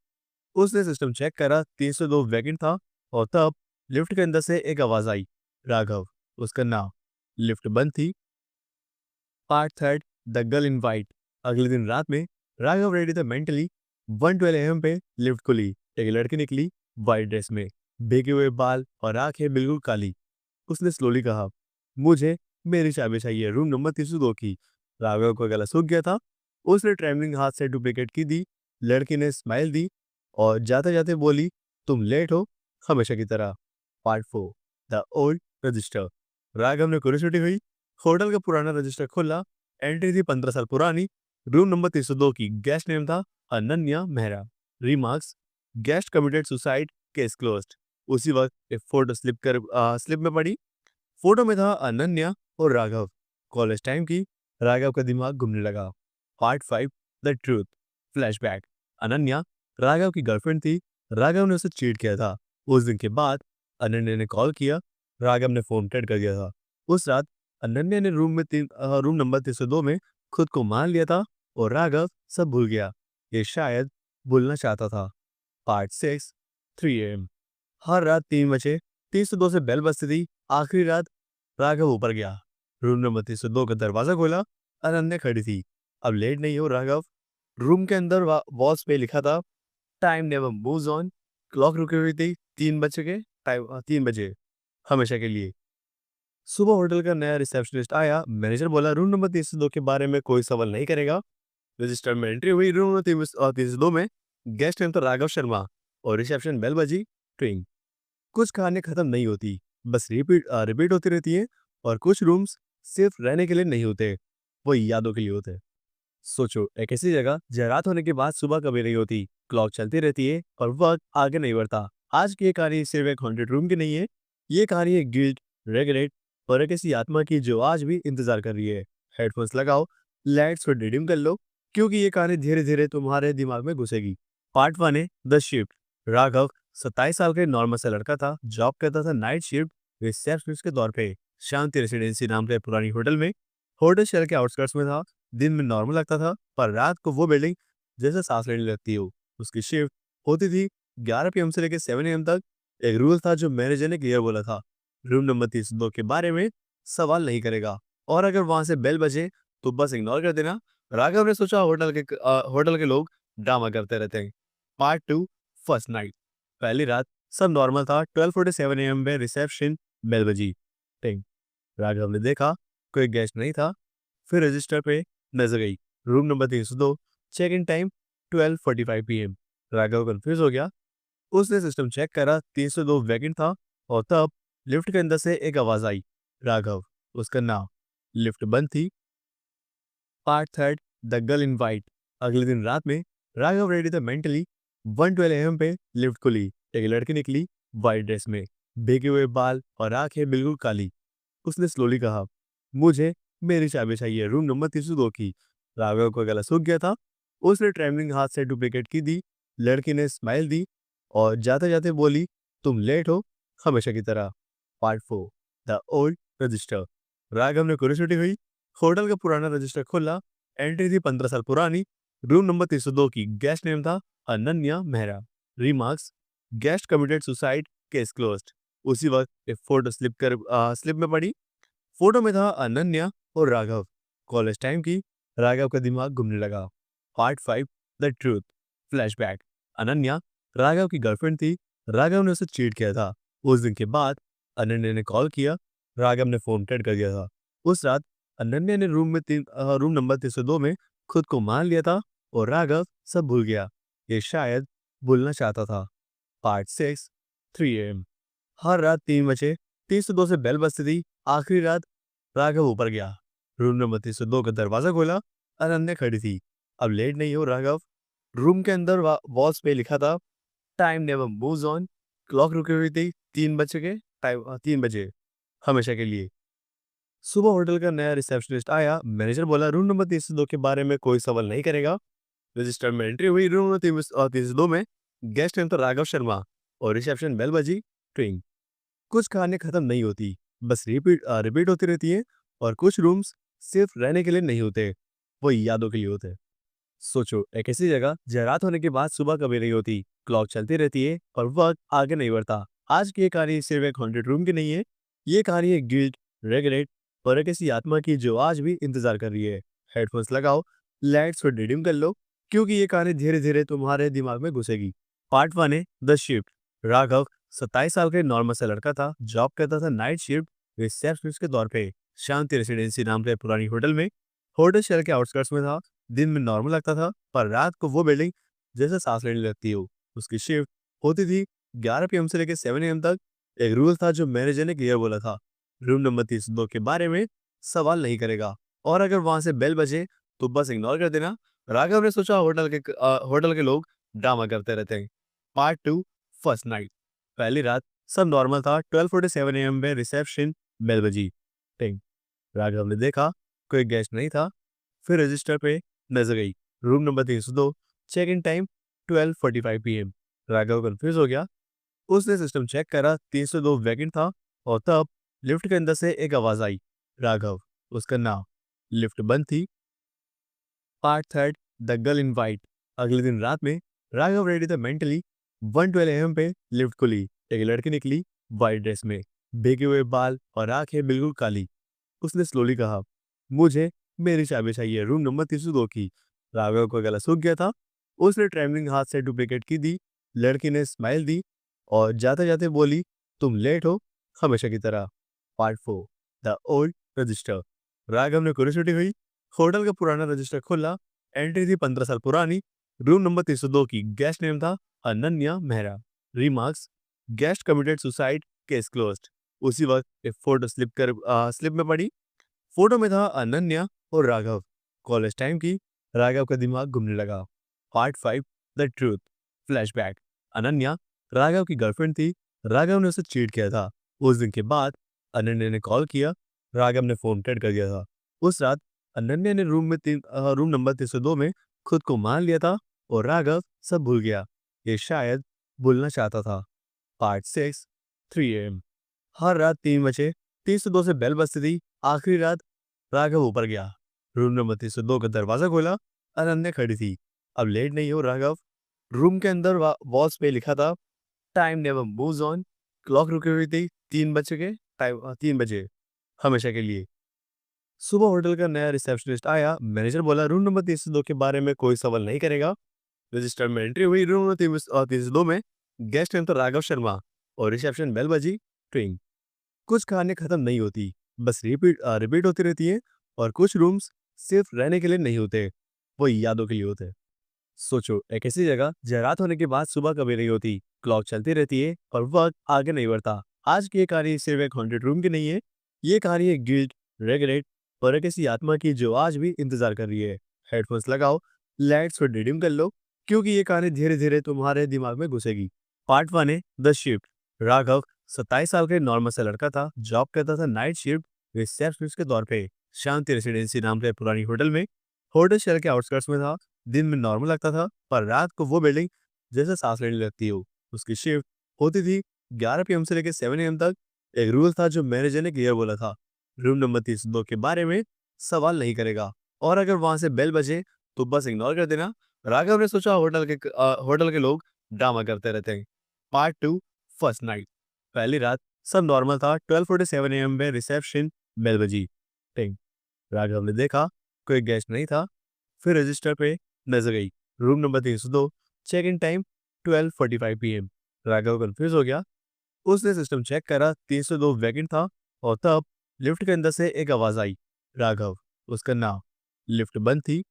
उसने सिस्टम चेक करा, 302 वैकेंट था। और तब लिफ्ट के अंदर से एक आवाज आई, राघव। उसका नाम। लिफ्ट बंद थी। Part 3 the girl in white. अगले दिन रात में राघव रेडी था मेंटली। 1:12 AM पे लिफ्ट खुली। एक लड़की निकली, वाइट ड्रेस में, भीगे हुए बाल और आंखें बिल्कुल काली। उसने स्लोली कहा, मुझे मेरी चाबी चाहिए, रूम नंबर 302 की। राघव का गला सूख गया था। उसने ट्रेमलिंग हाथ से डुप्लीकेट की दी। लड़की ने स्माइल दी और जाते जाते बोली, तुम लेट हो, हमेशा की तरह। Part 4 the old register. Raghav ने क्यूरियोसिटी हुई। होटल का पुराना रजिस्टर खोला। एंट्री थी 15 साल पुरानी। रूम नंबर 302 की। गेस्ट नेम था Ananya Mehra. Remarks, guest committed suicide, case closed. उसी वक्त एक फोटो स्लिप में पड़ी। फोटो में था अनन्या और राघव। कॉलेज टाइम की। राघव का दिमाग घूमने लगा। Part 5 the truth flashback. Ananya Raghav की गर्लफ्रेंड थी। राघव ने उसे चीट किया था। उस दिन के बाद अनन्या ने कॉल किया। राघव ने फोन कट कर दिया था। उस रात अनन्या ने रूम नंबर 302 में खुद को मान लिया था और राघव सब भूल गया। ये शायद भूलना चाहता था। Part 6 3 AM। हर रात 3 बजे 302 से बेल बजती थी। आखिरी रात राघव ऊपर गया। रूम नंबर 302 का दरवाजा खोला। अनन्या खड़ी थी। अब लेट नहीं हो राघव। रूम के अंदर वॉल्स पे लिखा था time never moves on. Clock रुकी हुई थी 3 बजे हमेशा के लिए। सुबह होटल का नया रिसेप्शनिस्ट आया। मैनेजर बोला रूम नंबर 302 के बारे में कोई सवाल नहीं करेगा। रजिस्टर में एंट्री हुई। रूम नंबर 302 में गेस्ट नेम था राघव शर्मा और रिसेप्शन बेल बजी। ट्विंग। कुछ कहानियां खत्म नहीं होती, बस रिपीट होती रहती है। और कुछ रूम्स सिर्फ रहने के लिए नहीं होते, वो यादों के लिए होते हैं। सोचो, एक ऐसी जगह जहाँ रात होने के बाद सुबह कभी नहीं होती, क्लॉक चलती रहती है और वक्त आगे नहीं बढ़ता। आज की ये कहानी सिर्फ एक हॉन्टेड रूम की नहीं है। ये कहानी है गिल्ट, रेगरेट और एक ऐसी आत्मा की जो आज भी इंतजार कर रही है। हेडफोन्स लगाओ, लाइट्स को डिडिम कर लो, क्योंकि ये कहानी धीरे धीरे तुम्हारे दिमाग में घुसेगी। पार्ट 1 है द शिफ्ट। राघव 27 साल का नॉर्मल सा लड़का था। जॉब करता था नाइट शिफ्ट रिसेप्शनिस्ट के तौर पे शांति रेसिडेंसी नाम के पुरानी होटल में। होटल शहर के आउटस्कर्ट्स में था। दिन में नॉर्मल लगता था, पर रात को वो बिल्डिंग जैसे सांस लेने लगती हो। उसकी शिफ्ट होती थी 11 PM से लेकर 7 AM तक। एक रूल था जो मैनेजर ने क्लियर बोला था, रूम नंबर 302 के बारे में सवाल नहीं करेगा, और अगर वहां से बेल बजे तो बस इग्नोर कर देना। राघव ने सोचा होटल के लोग ड्रामा करते रहते हैं। Part 2 first night. पहली रात सब नॉर्मल था। 12:47 AM में रिसेप्शन बेल बजी। टिंग। राघव ने देखा कोई गेस्ट नहीं था। फिर रजिस्टर पे नजर गई। Room number 302, check in time 12:45 PM. Raghav confuse हो गया। उसने सिस्टम चेक करा, 302 वैकेंट था। और तब लिफ्ट के अंदर से एक आवाज आई, राघव। उसका नाम। लिफ्ट बंद थी। Part third, the girl in white. अगले दिन रात में राघव रेडी था मेंटली। 1:12 AM पे लिफ्ट खुली। एक लड़की निकली, वाइट ड्रेस में, भीगे हुए बाल और आंखें बिल्कुल काली। उसने स्लोली कहा, मुझे मेरी चाबी चाहिए, रूम नंबर 302 की। राघव का गला सूख गया था। उसने ट्रेवलिंग हाथ से डुप्लीकेट की दी। लड़की ने स्माइल दी और जाते जाते बोली, तुम लेट हो, हमेशा की तरह। Part 4, the old register. Raghav ने क्यूरियोसिटी हुई। होटल का पुराना रजिस्टर खोला। एंट्री थी 15 साल पुरानी। रूम नंबर 302 की। गेस्ट नेम था Ananya Mehra. Remarks, guest committed suicide, case closed. उसी वक्त एक फोटो स्लिप में पड़ी। फोटो में था अनन्या और राघव। कॉलेज टाइम की। राघव का दिमाग घूमने लगा। Part 5, the truth. Flashback. Ananya Raghav की गर्लफ्रेंड थी। राघव ने उसे चीट किया था। उस दिन के बाद अनन्या ने कॉल किया। राघव ने फोन कट कर दिया था। उस रात अनन्या ने रूम नंबर 302 में खुद को मार लिया था और राघव सब भूल गया। ये शायद भूलना चाहता था। Part 6, 3 AM। हर रात 3 बजे 302 से बेल बजती थी। आखिरी रात राघव ऊपर गया। रूम नंबर 302 का दरवाजा खोला। अनन्या खड़ी थी। अब लेट नहीं हो राघव। रूम के अंदर वॉल्स पे लिखा था, time never moves on. Clock रुकी हुई थी 3 बजे, हमेशा के लिए। सुबह होटल का नया रिसेप्शनिस्ट आया। मैनेजर बोला, रूम नंबर 302 के बारे में कोई सवाल नहीं करेगा। रजिस्टर में एंट्री हुई। रूम नंबर 302 में गेस्ट नेम था राघव शर्मा और रिसेप्शन बेल बजी। ट्विंग। कुछ कहानियां खत्म नहीं होती, बस रिपीट होती रहती है। और कुछ रूम्स सिर्फ रहने के लिए नहीं होते, वो यादों के लिए होते हैं। सोचो, एक ऐसी जगह जहाँ रात होने के बाद सुबह कभी नहीं होती, क्लॉक चलती रहती है और वक्त आगे नहीं बढ़ता। आज की ये कहानी सिर्फ एक हॉन्टेड रूम की नहीं है। ये कहानी है गिल्ट, रेगरेट और एक ऐसी आत्मा की जो आज भी इंतजार कर रही है। हेडफोन्स लगाओ, लाइट्स को डिडिम कर लो, क्योंकि ये कहानी धीरे धीरे तुम्हारे दिमाग में घुसेगी। पार्ट 1 है द शिफ्ट। राघव 27 साल का नॉर्मल सा लड़का था। जॉब करता था नाइट शिफ्ट रिसेप्शनिस्ट के तौर पे, शांति रेसिडेंसी नाम के पुरानी होटल में। होटल शहर के आउटस्कर्ट्स में था। दिन में नॉर्मल लगता था, पर रात को वो बिल्डिंग जैसे सांस लेने लगती हो। उसकी शिफ्ट होती थी 11 PM से लेकर 7 AM तक। एक रूल था जो मैनेजर ने क्लियर बोला था, रूम नंबर 302 के बारे में सवाल नहीं करेगा, और अगर वहां से बेल बजे तो बस इग्नोर कर देना। राघव ने सोचा होटल के लोग ड्रामा करते रहते हैं। Part 2, first night. पहली रात सब नॉर्मल था। 12:47 AM में रिसेप्शन बेल बजी। टिंग। राघव ने देखा कोई गेस्ट नहीं था। फिर रजिस्टर पे नजर गई। Room number 302, check in time 12:45 PM। Raghav confuse हो गया। उसने सिस्टम चेक करा, 302 वैकेंट था। और तब लिफ्ट के अंदर से एक आवाज आई, राघव। उसका नाम। लिफ्ट बंद थी। Part third, the girl in white. अगले दिन रात में राघव रेडी था मेंटली। 1:12 AM पे लिफ्ट खुली। एक लड़की निकली, वाइट ड्रेस में, भीगे हुए बाल और आंखें बिल्कुल काली। उसने स्लोली कहा, मुझे मेरी चाबी चाहिए, रूम नंबर 302 की। राघव का गला सूख गया था। उसने ट्रेवलिंग हाथ से डुप्लीकेट की दी। लड़की ने स्माइल दी और जाते जाते बोली, तुम लेट हो, हमेशा की तरह। Part 4, the old register. Raghav ने क्यूरियोसिटी हुई। होटल का पुराना रजिस्टर खोला। एंट्री थी 15 साल पुरानी। रूम नंबर 302 की। गेस्ट नेम था Ananya Mehra. Remarks, guest committed suicide, case closed. उसी वक्त एक फोटो स्लिप में पड़ी। फोटो में था अनन्या और राघव। कॉलेज टाइम की। राघव का दिमाग घूमने लगा। Part 5, the truth. Flashback. Ananya Raghav की गर्लफ्रेंड थी। राघव ने उसे चीट किया था। उस दिन के बाद अनन्या ने कॉल किया। राघव ने फोन कट कर दिया था। उस रात अनन्या ने रूम नंबर 302 में खुद को मार लिया था और राघव सब भूल गया। ये शायद भूलना चाहता था। Part 6, 3 AM। हर रात 3 बजे 302 से बेल बजती थी। आखिरी रात राघव ऊपर गया। रूम नंबर 302 का दरवाजा खोला। अनन्या खड़ी थी। अब लेट नहीं हो राघव। रूम के अंदर वॉल्स पे लिखा था, time never moves on. Clock रुकी हुई थी 3 बजे, हमेशा के लिए। सुबह होटल का नया रिसेप्शनिस्ट आया। मैनेजर बोला, रूम नंबर 302 के बारे में कोई सवाल नहीं करेगा। रजिस्टर में एंट्री हुई। रूम नंबर 302 में गेस्ट नेम था राघव शर्मा और रिसेप्शन बेल बजी। ट्विंग। कुछ कहानियाँ खत्म नहीं होती, बस रिपीट होती रहती है। और कुछ रूम्स सिर्फ रहने के लिए नहीं होते, वो यादों के लिए होते हैं। सोचो, एक ऐसी जगह जहाँ रात होने के बाद सुबह कभी नहीं होती, क्लॉक चलती रहती है और वक्त आगे नहीं बढ़ता। आज की ये कहानी सिर्फ एक हॉन्टेड रूम की नहीं है, ये कहानी है गिल्ट, रेगरेट और एक ऐसी आत्मा की जो आज भी इंतजार कर रही है। हेडफोन्स लगाओ, लाइट्स को डिडिम कर लो, क्योंकि ये कहानी धीरे धीरे तुम्हारे दिमाग में घुसेगी। पार्ट 1 है द शिफ्ट। राघव 27 साल का नॉर्मल सा लड़का था, जॉब करता था नाइट शिफ्ट रिसेप्शनिस्ट के तौर पे शांति रेसिडेंसी नाम के पुरानी होटल में। होटल शहर के आउटस्कर्ट्स में था। दिन में नॉर्मल लगता था, पर रात को वो बिल्डिंग जैसे सांस लेने लगती हो। उसकी शिफ्ट होती थी 11 पीएम से लेकर 7 एम तक। एक रूल था जो मैनेजर ने क्लियर बोला था, रूम नंबर 302 के बारे में सवाल नहीं करेगा, और अगर वहां से बेल बजे तो बस इग्नोर कर देना। राघव ने सोचा होटल के लोग ड्रामा करते रहते हैं। Part 2 first night. पहली रात सब नॉर्मल था। 12:47 एम में रिसेप्शन बेल बजी। टिंग। राघव ने देखा कोई गेस्ट नहीं था। फिर रजिस्टर पे नजर गई, room number 302, check in time 12:45 PM. Raghav confuse हो गया। उसने सिस्टम चेक करा, 302 वैकेंट था। और तब लिफ्ट के अंदर से एक आवाज आई, राघव, उसका नाम। लिफ्ट बंद थी।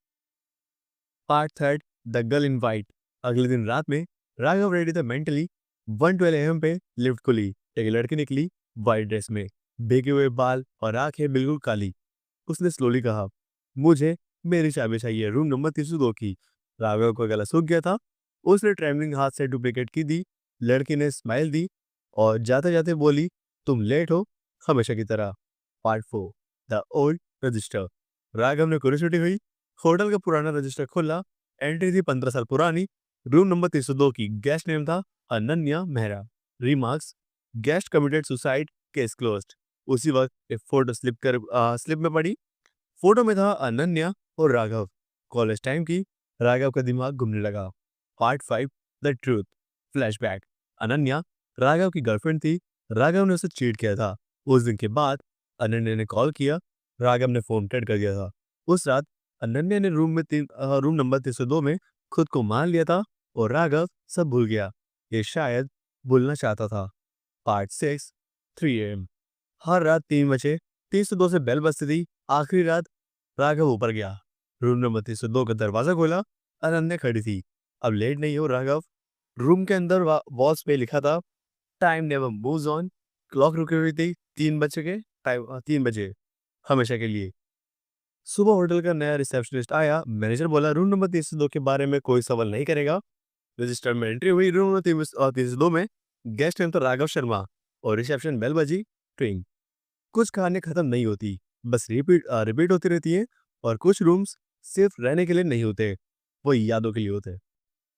Part third the girl in white. अगले दिन रात में राघव रेडी था मेंटली। 1:12 एम पे लिफ्ट खुली। एक लड़की निकली, वाइट ड्रेस में, भीगे हुए बाल और आंखें बिल्कुल काली। उसने स्लोली कहा, मुझे मेरी चाबी चाहिए, रूम नंबर 302 की। राघव का गला सूख गया था। उसने ट्रेवलिंग हाथ से डुप्लीकेट की दी। लड़की ने स्माइल दी और जाते जाते बोली, तुम लेट हो, हमेशा की तरह। Part 4 the old register. Raghav ने क्यूरियोसिटी हुई। होटल का पुराना रजिस्टर खोला। एंट्री थी 15 साल पुरानी। रूम नंबर 302 की। गेस्ट नेम था Ananya Mehra. Remarks, guest committed suicide, case closed. उसी वक्त एक फोटो स्लिप में पड़ी। फोटो में था अनन्या और राघव, कॉलेज टाइम की। राघव का दिमाग घूमने लगा। Part 5 the truth. Flashback. Ananya Raghav की गर्लफ्रेंड थी। राघव ने उसे चीट किया था। उस दिन के बाद अनन्या ने कॉल किया। राघव ने फोन कट कर दिया था। उस रात अनन्या ने रूम नंबर 302 में खुद को मान लिया था और राघव सब भूल गया। ये शायद भूलना चाहता था। Part 6 3 AM। हर रात 3 बजे 302 से बेल बजती थी। आखिरी रात राघव ऊपर गया। रूम नंबर 302 का दरवाजा खोला। अनन्या खड़ी थी। अब लेट नहीं हो राघव। रूम के अंदर वॉल्स पे लिखा था, time never moves on. Clock रुकी हुई थी 3 बजे, हमेशा के लिए। सुबह होटल का नया रिसेप्शनिस्ट आया। मैनेजर बोला, रूम नंबर 302 के बारे में कोई सवाल नहीं करेगा। रजिस्टर में एंट्री हुई। रूम नंबर 302 में गेस्ट नेम था राघव शर्मा और रिसेप्शन बेल बजी। ट्विंग। कुछ कहानियां खत्म नहीं होती, बस रिपीट होती रहती है। और कुछ रूम्स सिर्फ रहने के लिए नहीं होते, वो यादों के लिए होते हैं।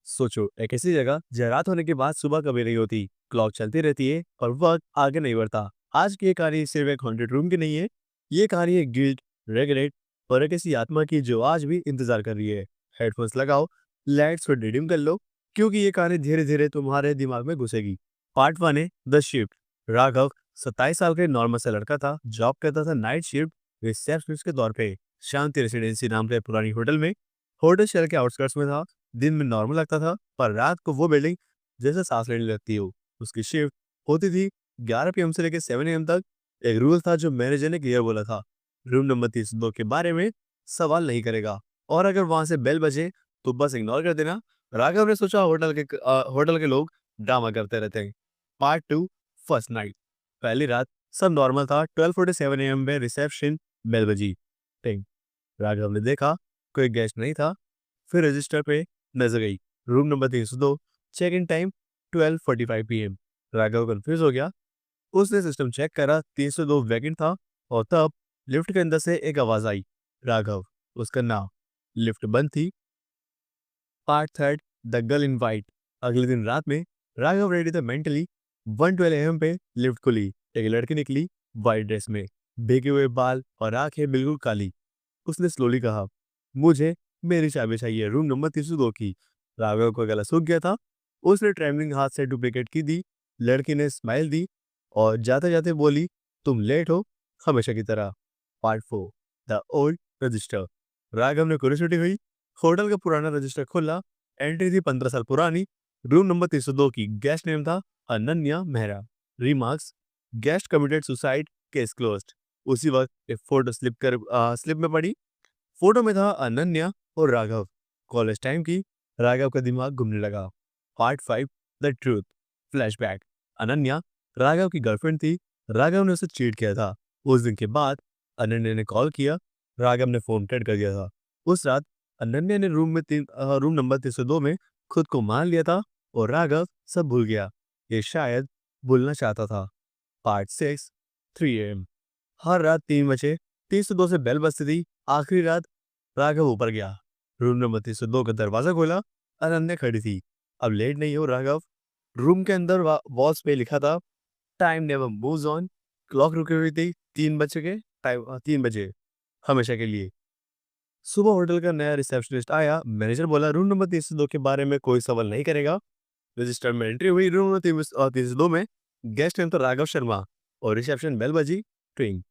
सोचो, एक ऐसी जगह जहाँ रात होने के बाद सुबह कभी नहीं होती, क्लॉक चलती रहती है और वक्त आगे नहीं बढ़ता। आज की ये कहानी सिर्फ एक हॉन्टेड रूम की नहीं है, ये कहानी है गिल्ट, रेगरेट और एक ऐसी आत्मा की जो आज भी इंतजार कर रही है। हेडफोन्स लगाओ, लाइट्स को डिडिम कर लो, क्योंकि ये कहानी धीरे धीरे तुम्हारे दिमाग में घुसेगी। पार्ट 1 है द शिफ्ट। राघव 27 साल का नॉर्मल सा लड़का था, जॉब करता था नाइट शिफ्ट रिसेप्शनिस्ट के तौर पे शांति रेसिडेंसी नाम के पुरानी होटल में। होटल शहर के आउटस्कर्ट्स में था। दिन में नॉर्मल लगता था, पर रात को वो बिल्डिंग जैसे सांस लेने लगती हो। उसकी शिफ्ट होती थी 11 पीएम से लेकर 7 AM तक। एक रूल था जो मैनेजर ने क्लियर बोला था, रूम नंबर 302 के बारे में सवाल नहीं करेगा, और अगर वहां से बेल बजे तो बस इग्नोर कर देना। राघव ने सोचा होटल के लोग ड्रामा करते रहते हैं। Part 2 first night. पहली रात सब नॉर्मल था। 12:47 AM में रिसेप्शन बेल बजी। टिंग। राघव ने देखा कोई गेस्ट नहीं था। फिर रजिस्टर पे नजर गई, room number 302, check in time 12:45 PM. Raghav confuse हो गया। उसने सिस्टम चेक करा, 302 वैकेंट था। और तब लिफ्ट के अंदर से एक आवाज आई, राघव, उसका नाम। लिफ्ट बंद थी। Part third the girl in white. अगले दिन रात में राघव रेडी था मेंटली। 1:12 AM पे लिफ्ट खुली। एक लड़की निकली, वाइट ड्रेस में, भीगे हुए बाल और आंखें बिल्कुल काली। उसने स्लोली कहा, मुझे मेरी चाबी चाहिए, रूम नंबर 302 की। राघव का गला सूख गया था। उसने ट्रेवलिंग हाथ से डुप्लीकेट की दी। लड़की ने स्माइल दी और जाते जाते बोली, तुम लेट हो, हमेशा की तरह। Part 4 the old register. Raghav ने क्यूरियोसिटी हुई। होटल का पुराना रजिस्टर खोला। एंट्री थी 15 साल पुरानी। रूम नंबर 302 की। गेस्ट नेम था Ananya Mehra. Remarks, guest committed suicide, case closed. उसी वक्त एक फोटो स्लिप में पड़ी। फोटो में था अनन्या और राघव। कॉलेज टाइम की। राघव का दिमाग घूमने लगा। Part 5, the truth. Flashback. Ananya Raghav की गर्लफ्रेंड थी। राघव ने उसे चीट किया था। उस दिन के बाद अनन्या ने कॉल किया। राघव ने फोन कट कर दिया था। उस रात अनन्या ने रूम नंबर 302 में खुद को मार लिया था और राघव सब भूल गया। ये शायद भूलना चाहता था। Part 6, 3 AM। हर रात 3 बजे 302 से बेल बजती थी। आखिरी रात राघव ऊपर गया। रूम नंबर 302 का दरवाजा खोला। अनन्या खड़ी थी। अब लेट नहीं हो राघव। रूम के अंदर वॉल्स पे लिखा था, time never moves on. Clock रुकी हुई थी 3 बजे के टाइम, 3 बजे, हमेशा के लिए। सुबह होटल का नया रिसेप्शनिस्ट आया। मैनेजर बोला रूम नंबर 302 के बारे में कोई सवाल नहीं करेगा। रजिस्टर में एंट्री हुई। रूम नंबर 302 में गेस्ट नेम तो राघव शर्मा और रिसेप्शन बेल बजी। ट्विंग।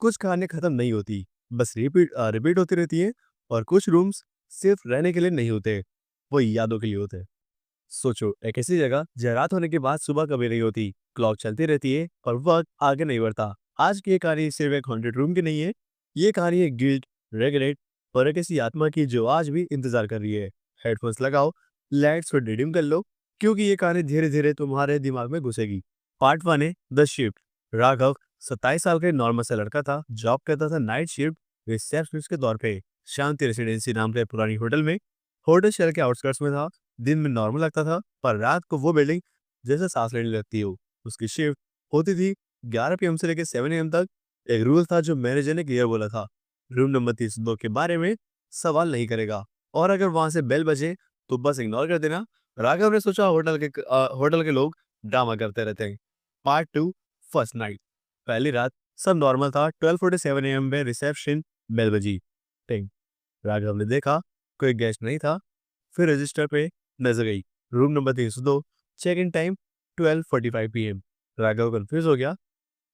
कुछ कहानियां खत्म नहीं होती, बस रिपीट होती रहती है। और कुछ रूम्स सिर्फ रहने के लिए नहीं होते, वो यादों के लिए होते हैं। सोचो, एक ऐसी जगह जहाँ रात होने के बाद सुबह कभी नहीं होती, क्लॉक चलती रहती है और वक्त आगे नहीं बढ़ता। आज की ये कहानी सिर्फ एक हॉन्टेड रूम की नहीं है। ये कहानी है गिल्ट, रेगरेट और एक ऐसी आत्मा की जो आज भी इंतजार कर रही है। हेडफोन्स लगाओ, लाइट्स को डिडिम कर लो, क्योंकि ये कहानी धीरे धीरे तुम्हारे दिमाग में घुसेगी। पार्ट 1 है द शिफ्ट। राघव 27 साल का नॉर्मल सा लड़का था। जॉब करता था नाइट शिफ्ट रिसेप्शनिस्ट के तौर पे शांति रेसिडेंसी नाम के पुरानी होटल में। होटल शहर के आउटस्कर्ट्स में था। दिन में नॉर्मल लगता था, पर रात को वो बिल्डिंग जैसे सांस लेने लगती हो। उसकी शिफ्ट होती थी 11 PM से लेकर 7 AM तक। एक रूल था जो मैनेजर ने क्लियर बोला था, रूम नंबर 302 के बारे में सवाल नहीं करेगा, और अगर वहां से बेल बजे तो बस इग्नोर कर देना। राघव ने सोचा होटल के लोग ड्रामा करते रहते हैं। Part 2, first night. पहली रात सब नॉर्मल था। 12:47 AM में रिसेप्शन बेल बजी। टिंग। राघव ने देखा कोई गेस्ट नहीं था। फिर रजिस्टर पे नजर गई। Room number 302, check in time 12:45 PM। Raghav confuse हो गया।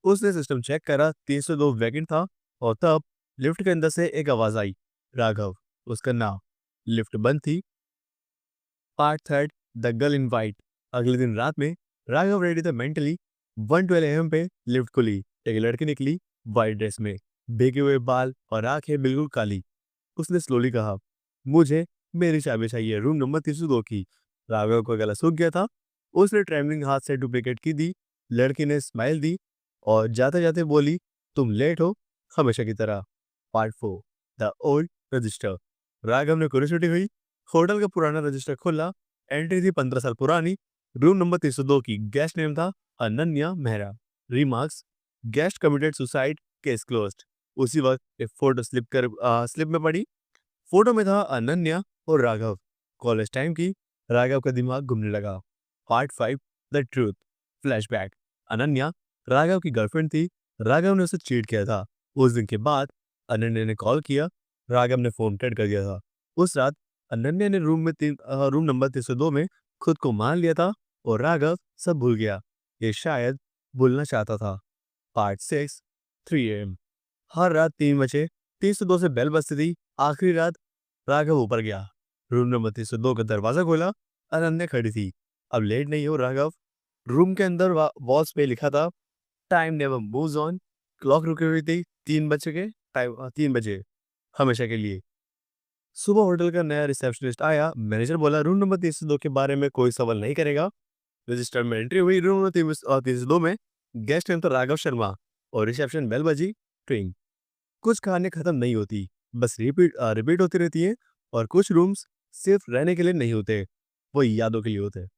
उसने सिस्टम चेक करा, 302 वैकेंट था। और तब लिफ्ट के अंदर से एक आवाज आई, राघव, उसका नाम। लिफ्ट बंद थी। Part 3, the girl in white. अगले दिन रात में राघव रेडी था मेंटली। 1:12 AM पे लिफ्ट खुली। एक लड़की निकली, वाइट ड्रेस में, भीगे हुए बाल और आंखें बिल्कुल काली। उसने स्लोली कहा, मुझे मेरी चाबी चाहिए, रूम नंबर 302 की। राघव का गला सूख गया था। उसने ट्रेमलिंग हाथ से डुप्लीकेट की दी। लड़की ने स्माइल दी और जाते जाते बोली, तुम लेट हो, हमेशा की तरह। Part 4, the old register. Raghav ने क्यूरियोसिटी हुई। होटल का पुराना रजिस्टर खोला। एंट्री थी 15 साल पुरानी। रूम नंबर 302 की। गेस्ट नेम था Ananya Mehra. Remarks, guest committed suicide, case closed. उसी वक्त एक फोटो स्लिप में पड़ी। फोटो में था अनन्या और राघव। कॉलेज टाइम की। राघव का दिमाग घूमने लगा। Part 5, the truth. Flashback. Ananya Raghav की गर्लफ्रेंड थी। राघव ने उसे चीट किया था। उस दिन के बाद अनन्या ने कॉल किया। राघव ने फोन कट कर दिया था। उस रात अनन्या ने रूम नंबर 302 में खुद को मार लिया था और राघव सब भूल गया। ये शायद भूलना चाहता था। Part 6, 3 AM। हर रात 3 बजे 302 से बेल बजती थी। आखिरी रात राघव ऊपर गया। रूम नंबर 302 का दरवाजा खोला। अनन्या खड़ी थी। अब लेट नहीं हो राघव। रूम के अंदर वॉल्स पे लिखा था, time never moves on. Clock रुकी हुई थी 3 बजे, हमेशा के लिए। सुबह होटल का नया रिसेप्शनिस्ट आया। मैनेजर बोला रूम नंबर 302 के बारे में कोई सवाल नहीं करेगा। रजिस्टर में एंट्री हुई। रूम नंबर 302 में गेस्ट नेम तो राघव शर्मा और रिसेप्शन बेल बजी। ट्विंग। कुछ कहानियां खत्म नहीं होती, बस रिपीट होती रहती है। और कुछ रूम्स सिर्फ रहने के लिए नहीं होते, वो यादों के लिए होते हैं।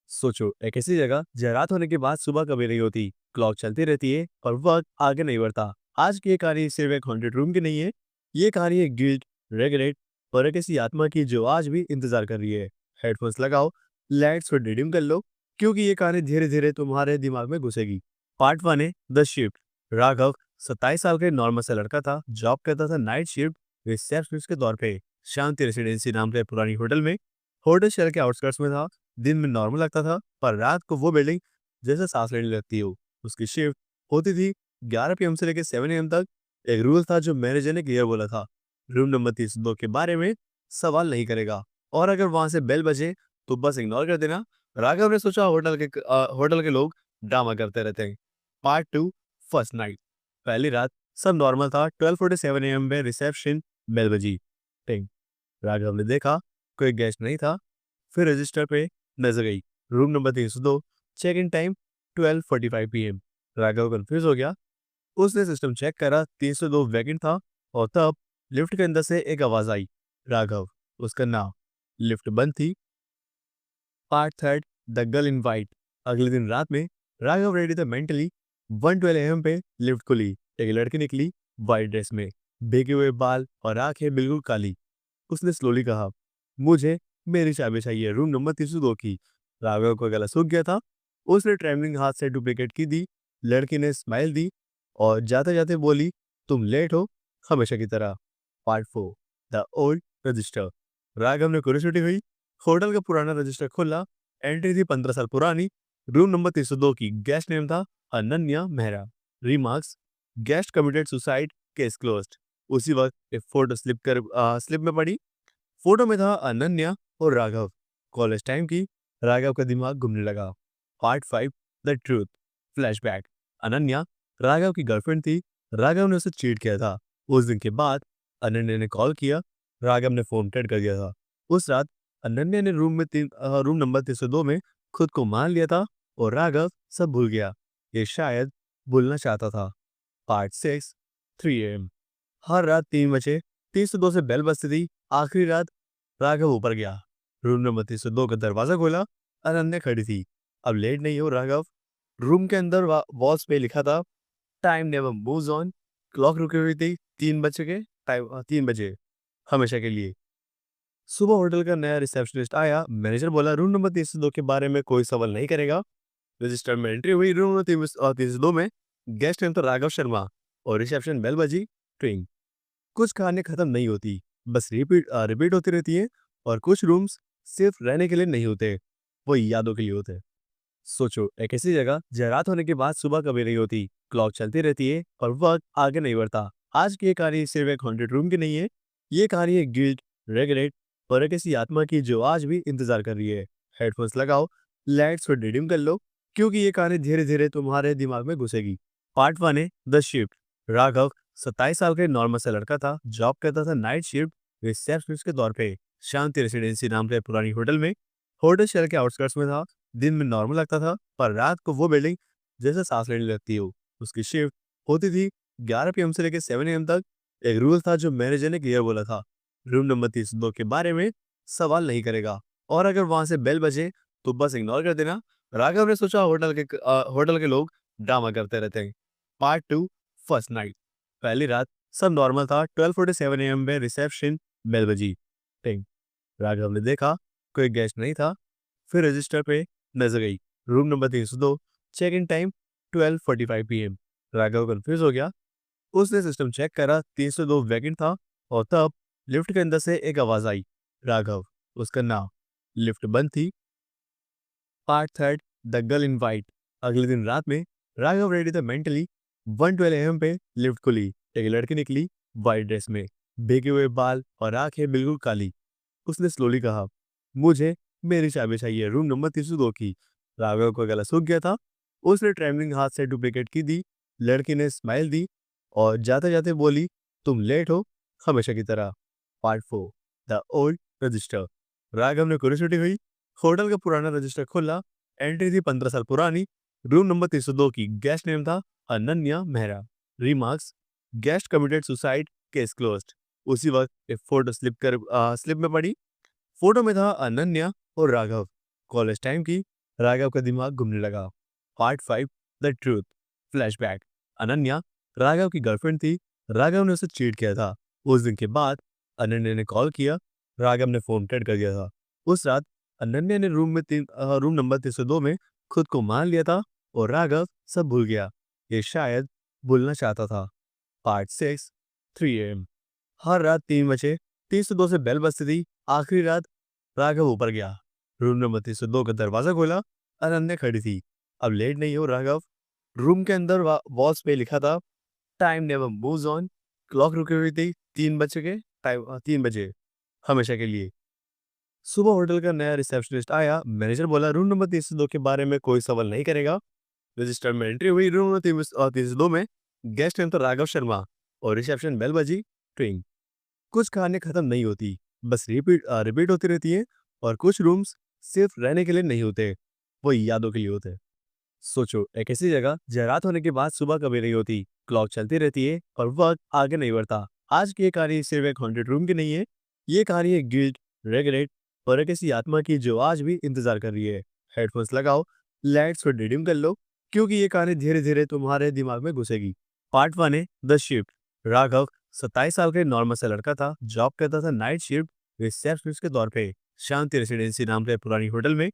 सोचो, एक ऐसी जगह जहाँ रात होने के बाद सुबह कभी नहीं होती, क्लॉक चलती रहती है और वक्त आगे नहीं बढ़ता। आज की ये कहानी सिर्फ एक हॉन्टेड रूम की नहीं है। ये कहानी है गिल्ट, रेगरेट और एक ऐसी आत्मा की जो आज भी इंतजार कर रही है। हेडफोन्स लगाओ, लाइट्स को डिडिम कर लो, क्योंकि ये कहानी धीरे धीरे तुम्हारे दिमाग में घुसेगी। पार्ट 1 है द शिफ्ट। राघव 27 साल का नॉर्मल सा लड़का था। जॉब करता था नाइट शिफ्ट रिसेप्शनिस्ट के तौर पे शांति रेसिडेंसी नाम के पुरानी होटल में। होटल शहर के आउटस्कर्ट्स में था। दिन में नॉर्मल लगता था, पर रात को वो बिल्डिंग जैसे सांस लेने लगती हो। उसकी शिफ्ट होती थी 11 PM से लेकर 7 AM तक। एक रूल था जो मैनेजर ने क्लियर बोला था, रूम नंबर 302 के बारे में सवाल नहीं करेगा, और अगर वहां से बेल बजे तो बस इग्नोर कर देना। राघव ने सोचा होटल के लोग ड्रामा करते रहते हैं। Part 2 first night. पहली रात सब नॉर्मल था। 12:47 AM में रिसेप्शन बेल बजी। टिंग। राघव ने देखा कोई गेस्ट नहीं था। फिर रजिस्टर पे नजर गई। Room number 302। Check in time 12:45 PM। Raghav confuse हो गया। उसने सिस्टम चेक करा, 302 वैकेंट था। और तब लिफ्ट के अंदर से एक आवाज आई, राघव। उसका नाम। लिफ्ट बंद थी। Part third the girl in white. अगले दिन रात में राघव रेडी था मेंटली। 1:12 AM पे लिफ्ट खुली। एक लड़की निकली, वाइट ड्रेस में, भीगे हुए बाल और आंखें बिल्कुल काली। उसने स्लोली कहा, मुझे मेरी चाबी चाहिए, रूम नंबर 302 की। राघव का गला सूख गया था। उसने ट्रेमलिंग हाथ से डुप्लीकेट की दी। लड़की ने स्माइल दी और जाते जाते बोली, तुम लेट हो, हमेशा की तरह। Part 4 the old register. Raghav ने क्यूरियोसिटी हुई। होटल का पुराना रजिस्टर खोला। एंट्री थी 15 साल पुरानी। रूम नंबर 302 की। गेस्ट नेम था Ananya Mehra. Remarks, guest committed suicide, case closed. उसी वक्त एक फोटो स्लिप में पड़ी। फोटो में था अनन्या और राघव, कॉलेज टाइम की। राघव का दिमाग घूमने लगा। Part 5 the truth flashback. Ananya Raghav की गर्लफ्रेंड थी। राघव ने उसे चीट किया था। उस दिन के बाद अनन्या ने कॉल किया। राघव ने फोन कट कर दिया था। उस रात अनन्या ने रूम नंबर 302 में खुद को मान लिया था और राघव सब भूल गया। ये शायद भूलना चाहता था। Part 6 3 AM। हर रात 3 बजे 302 से बेल बजती थी। आखिरी रात राघव ऊपर गया। रूम नंबर 302 का दरवाजा खोला। अनन्या खड़ी थी। अब लेट नहीं हो राघव। रूम के अंदर वॉल्स पे लिखा था, time never moves on. Clock रुकी हुई थी 3 बजे, हमेशा के लिए। सुबह होटल का नया रिसेप्शनिस्ट आया। मैनेजर बोला, रूम नंबर 302 के बारे में कोई सवाल नहीं करेगा। रजिस्टर में एंट्री हुई। रूम नंबर 302 में गेस्ट नेम तो राघव शर्मा और रिसेप्शन बेल बजी। ट्विंग। कुछ कहानियां खत्म नहीं होती, बस रिपीट होती रहती है। और कुछ रूम्स सिर्फ रहने के लिए नहीं होते, वो यादों के लिए होते हैं। सोचो, एक ऐसी जगह जहाँ रात होने के बाद सुबह कभी नहीं होती, क्लॉक चलती रहती है और वक्त आगे नहीं बढ़ता। आज की ये कहानी सिर्फ एक हॉन्टेड रूम की नहीं है। ये कहानी है गिल्ट, रेगरेट और एक ऐसी आत्मा की जो आज भी इंतजार कर रही है। हेडफोन्स लगाओ, लाइट्स को डिम कर लो, क्योंकि ये कहानी धीरे धीरे तुम्हारे दिमाग में घुसेगी। पार्ट 1 है द शिफ्ट। राघव 27 साल का नॉर्मल सा लड़का था। जॉब करता था नाइट शिफ्ट रिसेप्शनिस्ट के तौर पे, शांति रेसिडेंसी नाम के पुरानी होटल में। होटल शहर के आउटस्कर्ट्स में था। दिन में नॉर्मल लगता था, पर रात को वो बिल्डिंग जैसे सांस लेने लगती हो। उसकी शिफ्ट होती थी 11 PM से लेकर 7 AM तक। एक रूल था जो मैनेजर ने क्लियर बोला था, रूम नंबर 302 के बारे में सवाल नहीं करेगा, और अगर वहां से बेल बजे तो बस इग्नोर कर देना। राघव ने सोचा होटल के लोग ड्रामा करते रहते हैं। Part 2 first night. पहली रात सब नॉर्मल था। 12:47 AM में रिसेप्शन बेल बजी। टिंग। राघव ने देखा कोई गेस्ट नहीं था। फिर रजिस्टर पे नजर गई। Room number 302। Check in time 12:45 PM। Raghav confuse हो गया। उसने सिस्टम चेक करा, 302 वैकेंट था। और तब लिफ्ट के अंदर से एक आवाज आई, राघव। उसका नाम। लिफ्ट बंद थी। Part third the girl in white. अगले दिन रात में राघव रेडी था मेंटली। 1:12 AM पे लिफ्ट खुली। एक लड़की निकली, वाइट ड्रेस में, भीगे हुए बाल और आंखें बिल्कुल काली। उसने स्लोली कहा, मुझे मेरी चाबी चाहिए, रूम नंबर 302 की। राघव का गला सूख गया था। उसने ट्रेमलिंग हाथ से डुप्लीकेट की दी। लड़की ने स्माइल दी और जाते जाते बोली, तुम लेट हो, हमेशा की तरह। Part 4 the old register. Raghav ने क्यूरियोसिटी हुई। होटल का पुराना रजिस्टर खोला। एंट्री थी 15 साल पुरानी। रूम नंबर 302 की। गेस्ट नेम था Ananya Mehra. Remarks, guest committed suicide, case closed. उसी वक्त एक फोटो स्लिप में पड़ी। फोटो में था अनन्या और राघव, कॉलेज टाइम की। राघव का दिमाग घूमने लगा। Part 5 the truth flashback. Ananya Raghav की गर्लफ्रेंड थी। राघव ने उसे चीट किया था। उस दिन के बाद अनन्या ने कॉल किया। राघव ने फोन कट कर दिया था। उस रात अनन्या ने रूम नंबर 302 में खुद को मान लिया था और राघव सब भूल गया। ये शायद भूलना चाहता था। Part 6 3 AM। हर रात 3 बजे 302 से बेल बजती थी। आखिरी रात राघव ऊपर गया। रूम नंबर 302 का दरवाजा खोला। अनन्या खड़ी थी। अब लेट नहीं हो राघव। रूम के अंदर वॉल्स पे लिखा था, time never moves on. Clock रुकी हुई थी 3 बजे, हमेशा के लिए। सुबह होटल का नया रिसेप्शनिस्ट आया। मैनेजर बोला, रूम नंबर 302 के बारे में कोई सवाल नहीं करेगा। रजिस्टर में एंट्री हुई। रूम नंबर 302 में। गेस्ट नेम था राघव शर्मा और रिसेप्शन बेल बजी। ट्रिंग। कुछ कहानियां खत्म नहीं होती, बस रिपीट होती रहती है। और कुछ रूम्स सिर्फ रहने के लिए नहीं होते, वो यादों के लिए होते हैं। सोचो, एक ऐसी जगह जहाँ रात होने के बाद सुबह कभी नहीं होती, क्लॉक चलती रहती है और वक्त आगे नहीं बढ़ता। आज की ये कहानी सिर्फ एक हॉन्टेड रूम की नहीं है। ये कहानी है गिल्ट, रेगरेट और एक ऐसी आत्मा की जो आज भी इंतजार कर रही है। हेडफोन्स लगाओ, लाइट्स को डिडिम कर लो, क्योंकि ये कहानी धीरे धीरे तुम्हारे दिमाग में घुसेगी। पार्ट 1 है द शिफ्ट। राघव 27 साल का नॉर्मल सा लड़का था, जॉब करता था नाइट शिफ्ट रिसेप्शनिस्ट के तौर पे शांति रेसिडेंसी नाम के पुरानी होटल में।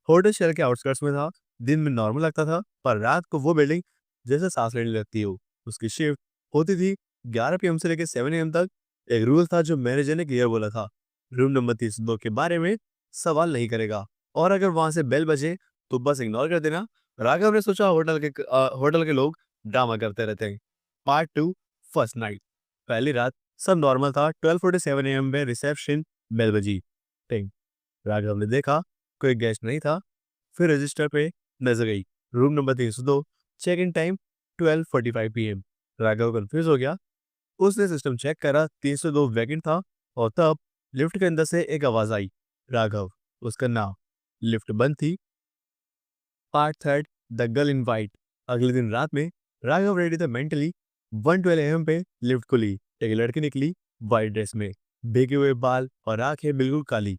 होटल शहर के आउटस्कर्ट्स में था। दिन में नॉर्मल लगता था, पर रात को वो बिल्डिंग जैसे सांस लेने लगती हो। उसकी शिफ्ट होती थी 11 पीएम से लेकर 7 AM तक। एक रूल था जो मैनेजर ने क्लियर बोला था, रूम नंबर 302 के बारे में सवाल नहीं करेगा, और अगर वहां से बेल बजे तो बस इग्नोर कर देना। राघव ने सोचा होटल के लोग ड्रामा करते रहते हैं। Part 2 first night. पहली रात सब नॉर्मल था। 12:47 AM में रिसेप्शन बेल बजी। टिंग। राघव ने देखा कोई गेस्ट नहीं था। फिर रजिस्टर पे नजर गई। Room number 302। Check in time 12:45 PM। Raghav confuse हो गया। उसने सिस्टम चेक करा, 302 वैकेंट था। और तब लिफ्ट के अंदर से एक आवाज आई, राघव। उसका नाम। लिफ्ट बंद थी। Part third the girl in white. अगले दिन रात में राघव रेडी था मेंटली। 1:12 AM पे लिफ्ट खुली। एक लड़की निकली, वाइट ड्रेस में, भीगे हुए बाल और आंखें बिल्कुल काली।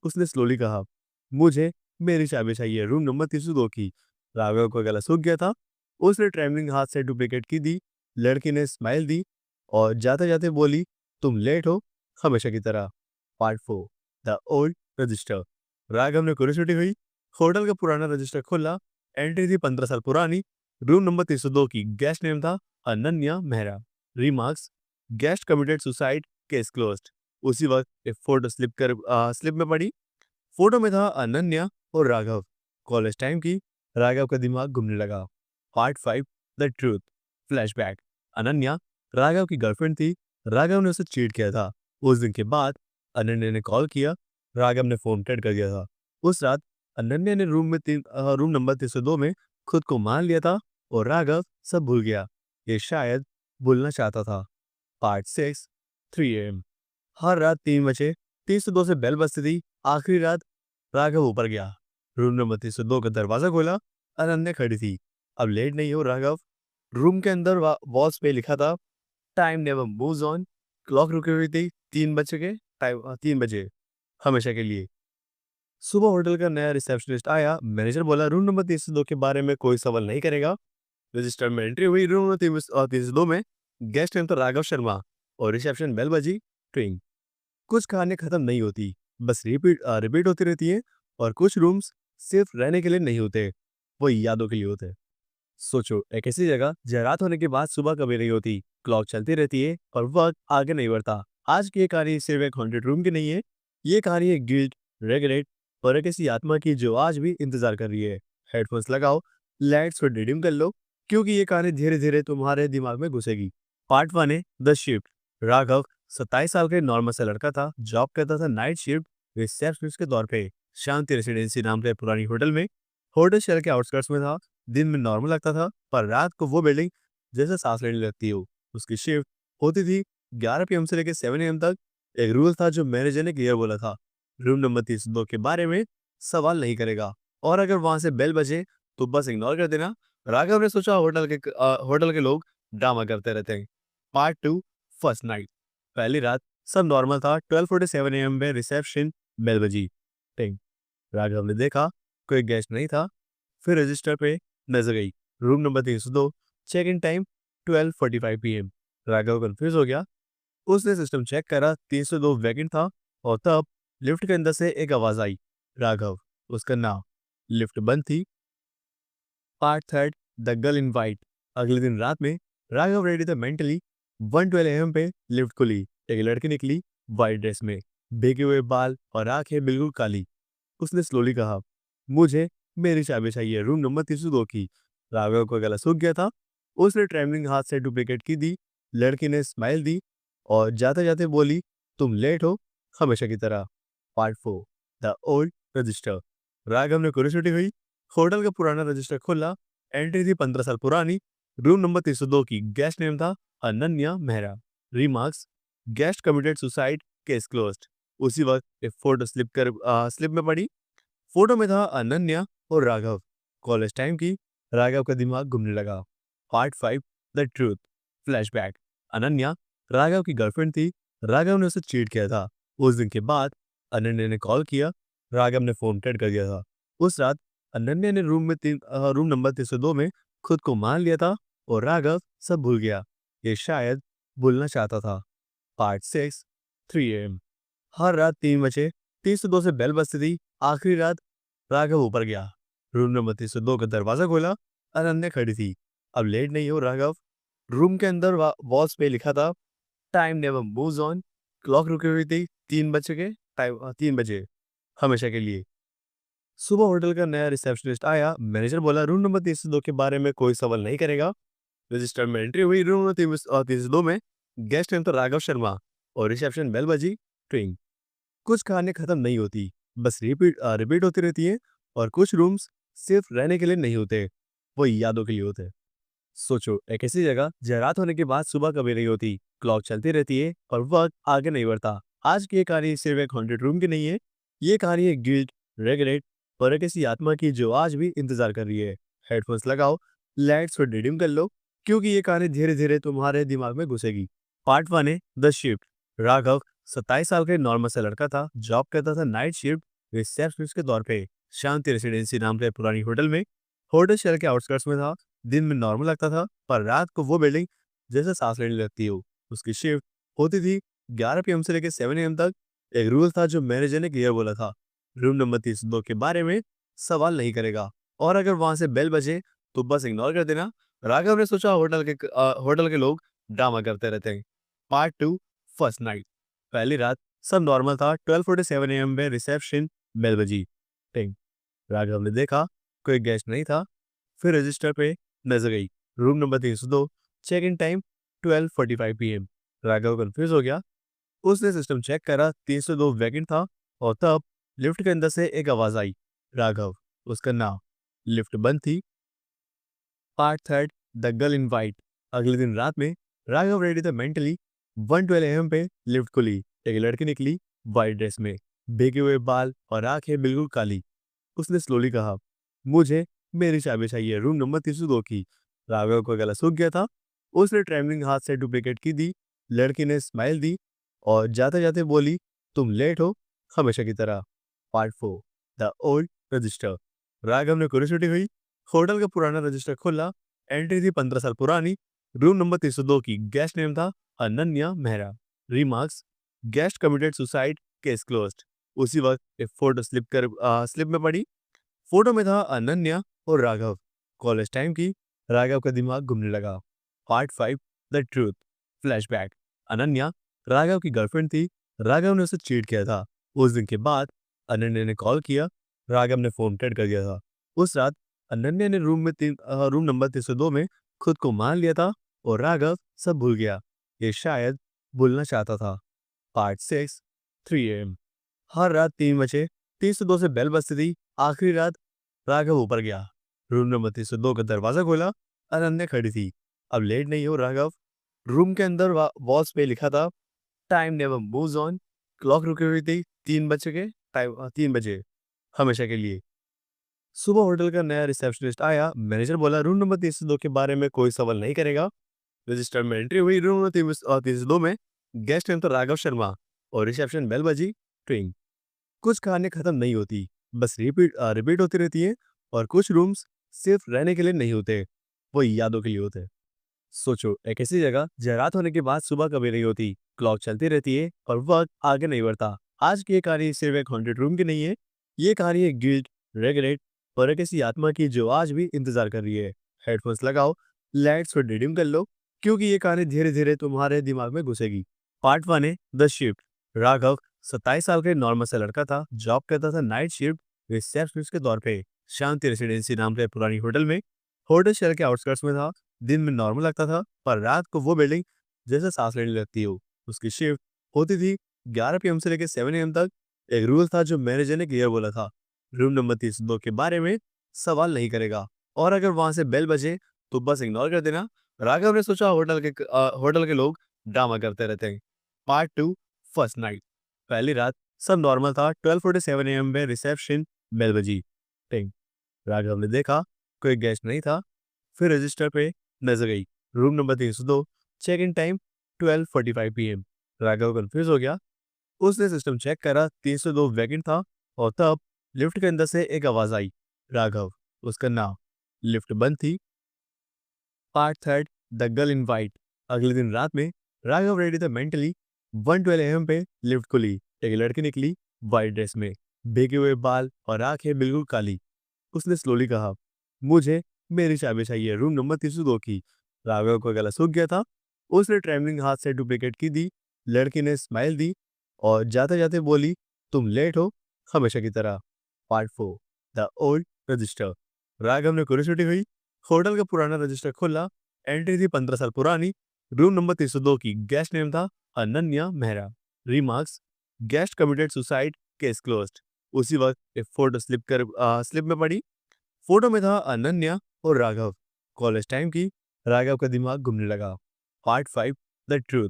उसने स्लोली कहा, मुझे मेरी चाबी चाहिए, रूम नंबर 302 की। राघव का गला सूख गया था। उसने ट्रेमलिंग हाथ से डुप्लीकेट की दी। लड़की ने स्माइल दी और जाते जाते बोली, तुम लेट हो, हमेशा की तरह। Part 4 the old register. Raghav ने क्यूरियोसिटी हुई। होटल का पुराना रजिस्टर खोला। एंट्री थी 15 साल पुरानी। रूम नंबर 302 की। गेस्ट नेम था Ananya Mehra. Remarks, guest committed suicide, case closed. उसी वक्त एक फोटो स्लिप में पड़ी। फोटो में था अनन्या और राघव, कॉलेज टाइम की। राघव का दिमाग घूमने लगा। Part 5 the truth. Flashback. Ananya Raghav की गर्लफ्रेंड थी। राघव ने उसे चीट किया था। उस दिन के बाद अनन्या ने कॉल किया। राघव ने फोन कट कर दिया था। उस रात अनन्या ने रूम नंबर 302 में खुद को मान लिया था और राघव सब भूल गया। ये शायद भूलना चाहता था। Part 6 3 AM। हर रात 3 बजे 302 से बेल बजती थी। आखिरी रात राघव ऊपर गया। रूम नंबर 302 का दरवाजा खोला। अनन्या खड़ी थी। अब लेट नहीं हो राघव। रूम के अंदर वॉल्स पे लिखा था, time never moves on. Clock रुकी हुई थी 3 बजे के टाइम, 3 बजे, हमेशा के लिए। सुबह होटल का नया रिसेप्शनिस्ट आया। मैनेजर बोला, रूम नंबर 302 के बारे में कोई सवाल नहीं करेगा। रजिस्टर में एंट्री हुई। रूम नंबर 302 में। गेस्ट नेम था राघव शर्मा और रिसेप्शन बेल बजी। ट्रिंग। कुछ कहानियां खत्म नहीं होती, बस रिपीट होती रहती है। और कुछ रूम्स सिर्फ रहने के लिए नहीं होते, वो यादों के लिए होते हैं। सोचो, एक ऐसी जगह जहाँ रात होने के बाद सुबह कभी नहीं होती, क्लॉक चलती रहती है और वक्त आगे नहीं बढ़ता। आज की ये कहानी सिर्फ एक हॉन्टेड रूम की नहीं है। ये कहानी है गिल्ट, रेगरेट और एक ऐसी आत्मा की जो आज भी इंतजार कर रही है। हेडफोन्स लगाओ, लाइट्स को डिडिम कर लो, क्योंकि ये कहानी धीरे धीरे तुम्हारे दिमाग में घुसेगी। पार्ट 1 है द शिफ्ट। राघव 27 साल का नॉर्मल सा लड़का था, जॉब करता था नाइट शिफ्ट रिसेप्शनिस्ट के तौर पे शांति रेसिडेंसी नाम के पुरानी होटल में। होटल शहर के आउटस्कर्ट्स में था। दिन में नॉर्मल लगता था, पर रात को वो बिल्डिंग जैसे सांस लेने लगती हो। उसकी शिफ्ट होती थी 11 PM से लेकर 7 AM तक। एक रूल था जो मैनेजर ने क्लियर बोला था, रूम नंबर 302 के बारे में सवाल नहीं करेगा, और अगर वहां से बेल बजे तो बस इग्नोर कर देना। राघव ने सोचा होटल के लोग ड्रामा करते रहते हैं। Part 2 first night. पहली रात सब नॉर्मल था। 12:47 AM में रिसेप्शन बेल बजी। टिंग। राघव ने देखा कोई गेस्ट नहीं था। फिर रजिस्टर पे नजर गई। Room number 302। Check in time 12:45 PM। Raghav confuse हो गया। उसने सिस्टम चेक करा, 302 वैकेंट था। और तब लिफ्ट के अंदर से एक आवाज आई, राघव। उसका नाम। लिफ्ट बंद थी। Part third the girl in white. अगले दिन रात में राघव रेडी था मेंटली। 1:12 AM पे लिफ्ट खुली। एक लड़की निकली, वाइट ड्रेस में, भीगे हुए बाल और आंखें बिल्कुल काली। उसने स्लोली कहा, मुझे मेरी चाबी चाहिए, रूम नंबर 302 की। राघव का गला सूख गया था। उसने ट्रेमलिंग हाथ से डुप्लीकेट की दी। लड़की ने स्माइल दी और जाते जाते बोली, तुम लेट हो, हमेशा की तरह। Part 4 the old register. Raghav ने क्यूरियोसिटी हुई। होटल का पुराना रजिस्टर खोला। एंट्री थी 15 साल पुरानी। रूम नंबर 302 की। गेस्ट नेम था Ananya Mehra. Remarks, guest committed suicide, case closed. उसी वक्त एक फोटो स्लिप में पड़ी। फोटो में था अनन्या और राघव। कॉलेज टाइम की। राघव का दिमाग घूमने लगा। Part 5, the truth. Flashback. Ananya Raghav की गर्लफ्रेंड थी। राघव ने उसे चीट किया था। उस दिन के बाद अनन्या ने कॉल किया। राघव ने फोन कट कर दिया था। उस रात अनन्या ने रूम नंबर 302 में खुद को मान लिया था और राघव सब भूल गया। ये शायद भूलना चाहता था। Part 6, 3 AM। हर रात 3 बजे 302 से बेल बजती थी। आखिरी रात राघव ऊपर गया। रूम नंबर 302 का दरवाजा खोला। अनन्या खड़ी थी। अब लेट नहीं हो राघव। रूम के अंदर वॉल्स पे लिखा था, time never moves on. Clock रुकी हुई थी 3 बजे, हमेशा के लिए। सुबह होटल का नया रिसेप्शनिस्ट आया। मैनेजर बोला, रूम नंबर 302 के बारे में कोई सवाल नहीं करेगा। रजिस्टर में एंट्री हुई। रूम नंबर 302 में। गेस्ट नेम तो राघव शर्मा और रिसेप्शन बेल बजी। ट्विंग। कुछ कहानियां खत्म नहीं होती, बस रिपीट होती रहती है। और कुछ रूम्स सिर्फ रहने के लिए नहीं होते, वो यादों के लिए होते हैं। सोचो, एक ऐसी जगह जहाँ रात होने के बाद सुबह कभी नहीं होती, क्लॉक चलती रहती है और वक्त आगे नहीं बढ़ता। आज की ये कहानी सिर्फ एक हॉन्टेड रूम की नहीं है। ये कहानी है गिल्ट, रेगरेट और एक ऐसी आत्मा की जो आज भी इंतजार कर रही है। हेडफोन्स लगाओ, लाइट्स को डिडिम कर लो, क्योंकि ये कहानी धीरे धीरे तुम्हारे दिमाग में घुसेगी। पार्ट 1 है द शिफ्ट। राघव 27 साल का नॉर्मल सा लड़का था। जॉब करता था नाइट शिफ्ट रिसेप्शनिस्ट के तौर पे, शांति रेसिडेंसी नाम के पुरानी होटल में। होटल शहर के आउटस्कर्ट्स में था। दिन में नॉर्मल लगता था, पर रात को वो बिल्डिंग जैसे सांस लेने लगती हो। उसकी शिफ्ट होती थी 11 PM से लेकर 7 AM तक। एक रूल था जो मैनेजर ने क्लियर बोला था, रूम नंबर 302 के बारे में सवाल नहीं करेगा, और अगर वहां से बेल बजे तो बस इग्नोर कर देना। राघव ने सोचा होटल के लोग ड्रामा करते रहते हैं। Part 2, first night. पहली रात सब नॉर्मल था। 12:47 AM में रिसेप्शन बेल बजी। टिंग। राघव ने देखा कोई गेस्ट नहीं था। फिर रजिस्टर पे नजर गई। Room number 302। Check in time 12:45 PM। Raghav confuse हो गया। उसने सिस्टम चेक करा, 302 वैकेंट था। और तब लिफ्ट के अंदर से एक आवाज आई, राघव, उसका नाम। लिफ्ट बंद थी। Part 3, the girl in white. अगले दिन रात में राघव रेडी था मेंटली। 1:12 AM पे लिफ्ट खुली। एक लड़की निकली, वाइट ड्रेस में, भीगे हुए बाल और आंखें बिल्कुल काली। उसने स्लोली कहा, मुझे मेरी चाबी चाहिए, रूम नंबर 302 की। राघव का गला सूख गया था। उसने ट्रेवलिंग हाथ से डुप्लीकेट की दी। लड़की ने स्माइल दी और जाते जाते बोली, तुम लेट हो, हमेशा की तरह। Part 4, the old register. Raghav ने क्यूरियोसिटी हुई। होटल का पुराना रजिस्टर खोला। एंट्री थी 15 साल पुरानी। रूम नंबर 302 की। गेस्ट नेम था Ananya Mehra. Remarks, guest committed suicide, case closed. उसी वक्त एक फोटो स्लिप में पड़ी। फोटो में था अनन्या और राघव। कॉलेज टाइम की। राघव का दिमाग घूमने लगा। Part 5, the truth. Flashback. Ananya Raghav की गर्लफ्रेंड थी। राघव ने उसे चीट किया था। उस दिन के बाद अनन्या ने कॉल किया। राघव ने फोन कट कर दिया था। उस रात अनन्या ने रूम नंबर 302 में खुद को मान लिया था और राघव सब भूल गया। ये शायद भूलना चाहता था। Part 6, 3 AM। हर रात 3 बजे 302 से बेल बजती थी। आखिरी रात राघव ऊपर गया। रूम नंबर 302 का दरवाजा खोला। अनन्या खड़ी थी। अब लेट नहीं हो राघव। रूम के अंदर वॉल्स पे लिखा था, time never moves on. Clock रुकी हुई थी 3 बजे, हमेशा के लिए। सुबह होटल का नया रिसेप्शनिस्ट आया। मैनेजर बोला, रूम नंबर 302 के बारे में कोई सवाल नहीं करेगा। रजिस्टर में एंट्री हुई। रूम नंबर 302 में। गेस्ट नेम तो राघव शर्मा और रिसेप्शन बेल बजी। ट्विंग। कुछ कहानियां खत्म नहीं होती, बस रिपीट होती रहती है। और कुछ रूम्स सिर्फ रहने के लिए नहीं होते, वो यादों के लिए होते हैं। सोचो, एक ऐसी जगह जहाँ रात होने के बाद सुबह कभी नहीं होती, क्लॉक चलती रहती है और वक्त आगे नहीं बढ़ता। आज की ये कहानी सिर्फ एक हॉन्टेड रूम की नहीं है। ये कहानी है गिल्ट, रेगरेट और एक ऐसी आत्मा की जो आज भी इंतजार कर रही है। हेडफोन्स लगाओ, लाइट्स को डिडिम कर लो, क्योंकि ये कहानी धीरे धीरे तुम्हारे दिमाग में घुसेगी। पार्ट 1 है द शिफ्ट। राघव 27 साल का नॉर्मल सा लड़का था। जॉब करता था नाइट शिफ्ट रिसेप्शनिस्ट के तौर पे, शांति रेसिडेंसी नाम के पुरानी होटल में। होटल शहर के आउटस्कर्ट्स में था। दिन में नॉर्मल लगता था, पर रात को वो बिल्डिंग जैसे सांस लेने लगती हो। उसकी शिफ्ट होती थी 11 PM से लेकर 7 AM तक। एक रूल था जो मैनेजर ने क्लियर बोला था, रूम नंबर 302 के बारे में सवाल नहीं करेगा, और अगर वहां से बेल बजे तो बस इग्नोर कर देना। राघव ने सोचा होटल के लोग ड्रामा करते रहते हैं। Part 2, first night. पहली रात सब नॉर्मल था। 12:47 AM में रिसेप्शन बेल बजी। टिंग। राघव ने देखा कोई गेस्ट नहीं था। फिर रजिस्टर पे नजर गई। Room number 302। Check in time 12:45 PM। Raghav confuse हो गया। उसने सिस्टम चेक करा, 302 वैकेंट था। और तब लिफ्ट के अंदर से एक आवाज आई, राघव। उसका नाम। लिफ्ट बंद थी। Part third, the girl in white. अगले दिन रात में राघव रेडी था मेंटली। 1:12 AM पे लिफ्ट खुली। एक लड़की निकली, वाइट ड्रेस में, भीगे हुए बाल और आंखें बिल्कुल काली। उसने स्लोली कहा, मुझे मेरी चाबी चाहिए, रूम नंबर 302 की। राघव का गला सूख गया था। उसने ट्रेमलिंग हाथ से डुप्लीकेट की दी। लड़की ने स्माइल दी और जाते जाते बोली, तुम लेट हो, हमेशा की तरह। Part 4, the old register. Raghav ने क्यूरियोसिटी हुई। होटल का पुराना रजिस्टर खोला। एंट्री थी 15 साल पुरानी। रूम नंबर 302 की। गेस्ट नेम था Ananya Mehra. Remarks, guest committed suicide, case closed. उसी वक्त एक फोटो स्लिप में पड़ी। फोटो में था अनन्या और राघव। कॉलेज टाइम की। राघव का दिमाग घूमने लगा। Part 5, the truth.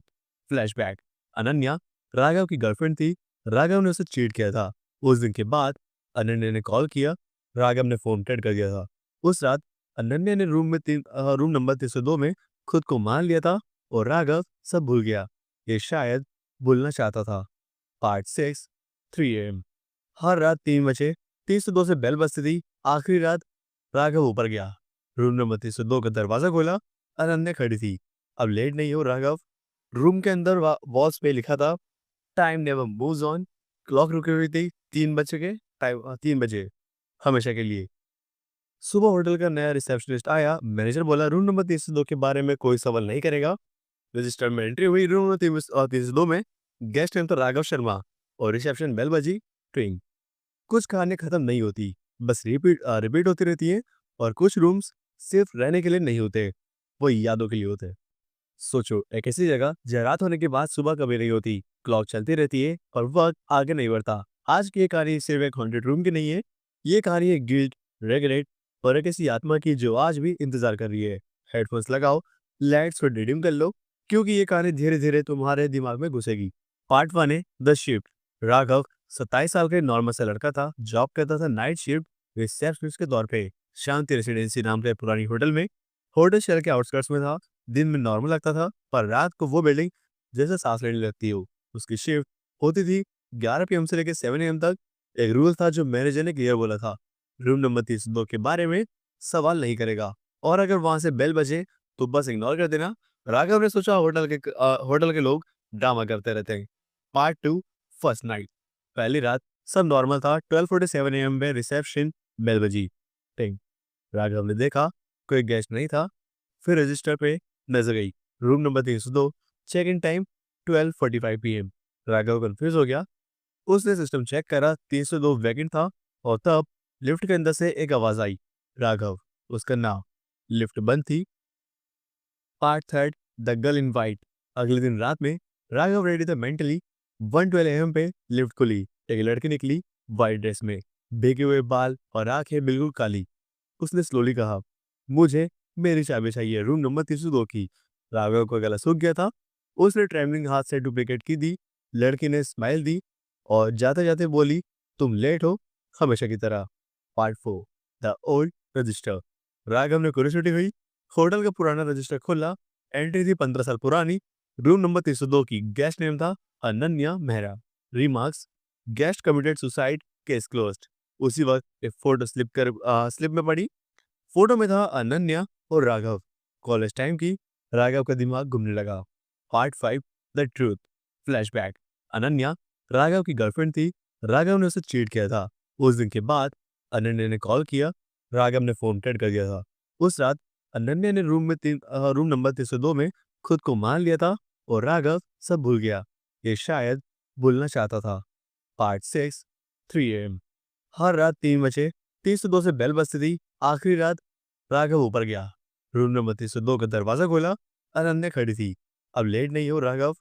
Flashback. Ananya Raghav की गर्लफ्रेंड थी। राघव ने उसे चीट किया था। उस दिन के बाद अनन्या ने कॉल किया। राघव ने फोन कट कर दिया था। उस रात अनन्या ने रूम नंबर 302 में खुद को मान लिया था और राघव सब भूल गया। ये शायद भूलना चाहता था। Part 6, 3 AM। हर रात 3 बजे 302 से बेल बजती थी। आखिरी रात राघव ऊपर गया। रूम नंबर 302 का दरवाजा खोला। अनन्या खड़ी थी। अब लेट नहीं हो राघव। रूम के अंदर वॉल्स पे लिखा था, time never moves on. Clock रुकी हुई थी 3 बजे के टाइम, 3 बजे, हमेशा के लिए। सुबह होटल का नया रिसेप्शनिस्ट आया। मैनेजर बोला, रूम नंबर 302 के बारे में कोई सवाल नहीं करेगा। रजिस्टर में एंट्री हुई। रूम नंबर 302 में गेस्ट नेम था राघव शर्मा और रिसेप्शन बेल बजी। ट्विंग। कुछ कहानियां खत्म नहीं होती, बस रिपीट होती रहती है। और कुछ रूम्स सिर्फ रहने के लिए नहीं होते, वो यादों के लिए होते हैं। सोचो, एक ऐसी जगह जहाँ रात होने के बाद सुबह कभी नहीं होती, क्लॉक चलती रहती है और वक्त आगे नहीं बढ़ता। आज की ये कहानी सिर्फ एक हॉन्टेड रूम की नहीं है। ये कहानी है गिल्ट, रेगरेट और एक ऐसी आत्मा की जो आज भी इंतजार कर रही है। हेडफोन्स लगाओ, लाइट्स को डिडिम कर लो, क्योंकि ये कहानी धीरे धीरे तुम्हारे दिमाग में घुसेगी। पार्ट 1 है द शिफ्ट। राघव 27 साल का नॉर्मल सा लड़का था। जॉब करता था नाइट शिफ्ट रिसेप्शनिस्ट के तौर पे, शांति रेसिडेंसी नाम के पुरानी होटल में। होटल शहर के आउटस्कर्ट्स में था। दिन में नॉर्मल लगता था, पर रात को वो बिल्डिंग जैसे सांस लेने लगती हो। उसकी शिफ्ट होती थी 11 PM से लेकर 7 AM तक। एक रूल था जो मैनेजर ने क्लियर बोला था, रूम नंबर 302 के बारे में सवाल नहीं करेगा। और अगर वहां से बेल बजे तो बस इग्नोर कर देना। राघव ने सोचा होटल के लोग ड्रामा करते रहते हैं। Part 2, first night. पहली रात सब नॉर्मल था। 12:47 AM में रिसेप्शन बेल बजी। टिंग। राघव ने देखा कोई गेस्ट नहीं था। फिर रजिस्टर पे नजर गई। Room number 302। Check in time 12:45 PM। Raghav confuse हो गया। उसने सिस्टम चेक करा, 302 वैकेंट था। और तब लिफ्ट के अंदर से एक आवाज आई, राघव। उसका नाम। लिफ्ट बंद थी। Part third, the girl in white. अगले दिन रात में राघव रेडी था मेंटली। 1:12 AM पे लिफ्ट खुली। एक लड़की निकली, वाइट ड्रेस में, भीगे हुए बाल और आंखें बिल्कुल काली। उसने स्लोली कहा, मुझे मेरी चाबी चाहिए, रूम नंबर 302 की। राघव का गला सूख गया था। उसने ट्रेमलिंग हाथ से डुप्लीकेट की दी। लड़की ने स्माइल दी और जाते जाते बोली, तुम लेट हो, हमेशा की तरह। Part 4, the old register. Raghav ने क्यूरियोसिटी हुई। होटल का पुराना रजिस्टर खोला। एंट्री थी 15 साल पुरानी। रूम नंबर 302 की। गेस्ट नेम था Ananya Mehra. Remarks, guest committed suicide, case closed. उसी वक्त एक फोटो स्लिप में पड़ी। फोटो में था अनन्या और राघव। कॉलेज टाइम की। राघव का दिमाग घूमने लगा। Part 5, the truth. Flashback. Ananya Raghav की गर्लफ्रेंड थी। राघव ने उसे चीट किया था। उस दिन के बाद अनन्या ने कॉल किया। राघव ने फोन कट कर दिया था। उस रात अनन्या ने रूम नंबर 302 में खुद को मान लिया था और राघव सब भूल गया। ये शायद भूलना चाहता था। Part 6, 3 AM। हर रात 3 बजे 302 से बेल बजती थी। आखिरी रात राघव ऊपर गया। रूम नंबर 302 का दरवाजा खोला। अनन्या खड़ी थी। अब लेट नहीं हो राघव।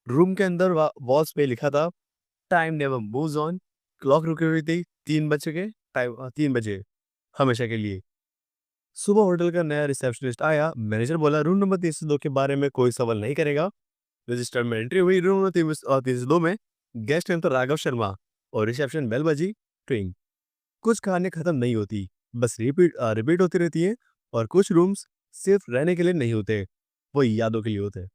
रूम के अंदर वॉल्स पे लिखा था, time never moves on. Clock रुकी हुई थी 3 बजे, हमेशा के लिए। सुबह होटल का नया रिसेप्शनिस्ट आया। मैनेजर बोला रूम नंबर 302 के बारे में कोई सवाल नहीं करेगा। रजिस्टर में एंट्री हुई। रूम नंबर 302 में गेस्ट नेम तो राघव शर्मा और रिसेप्शन बेल बजी। ट्विंग। कुछ कहानियां खत्म नहीं होती, बस रिपीट रिपीट होती रहती है। और कुछ रूम्स सिर्फ रहने के लिए नहीं होते, वो यादों के लिए होते हैं।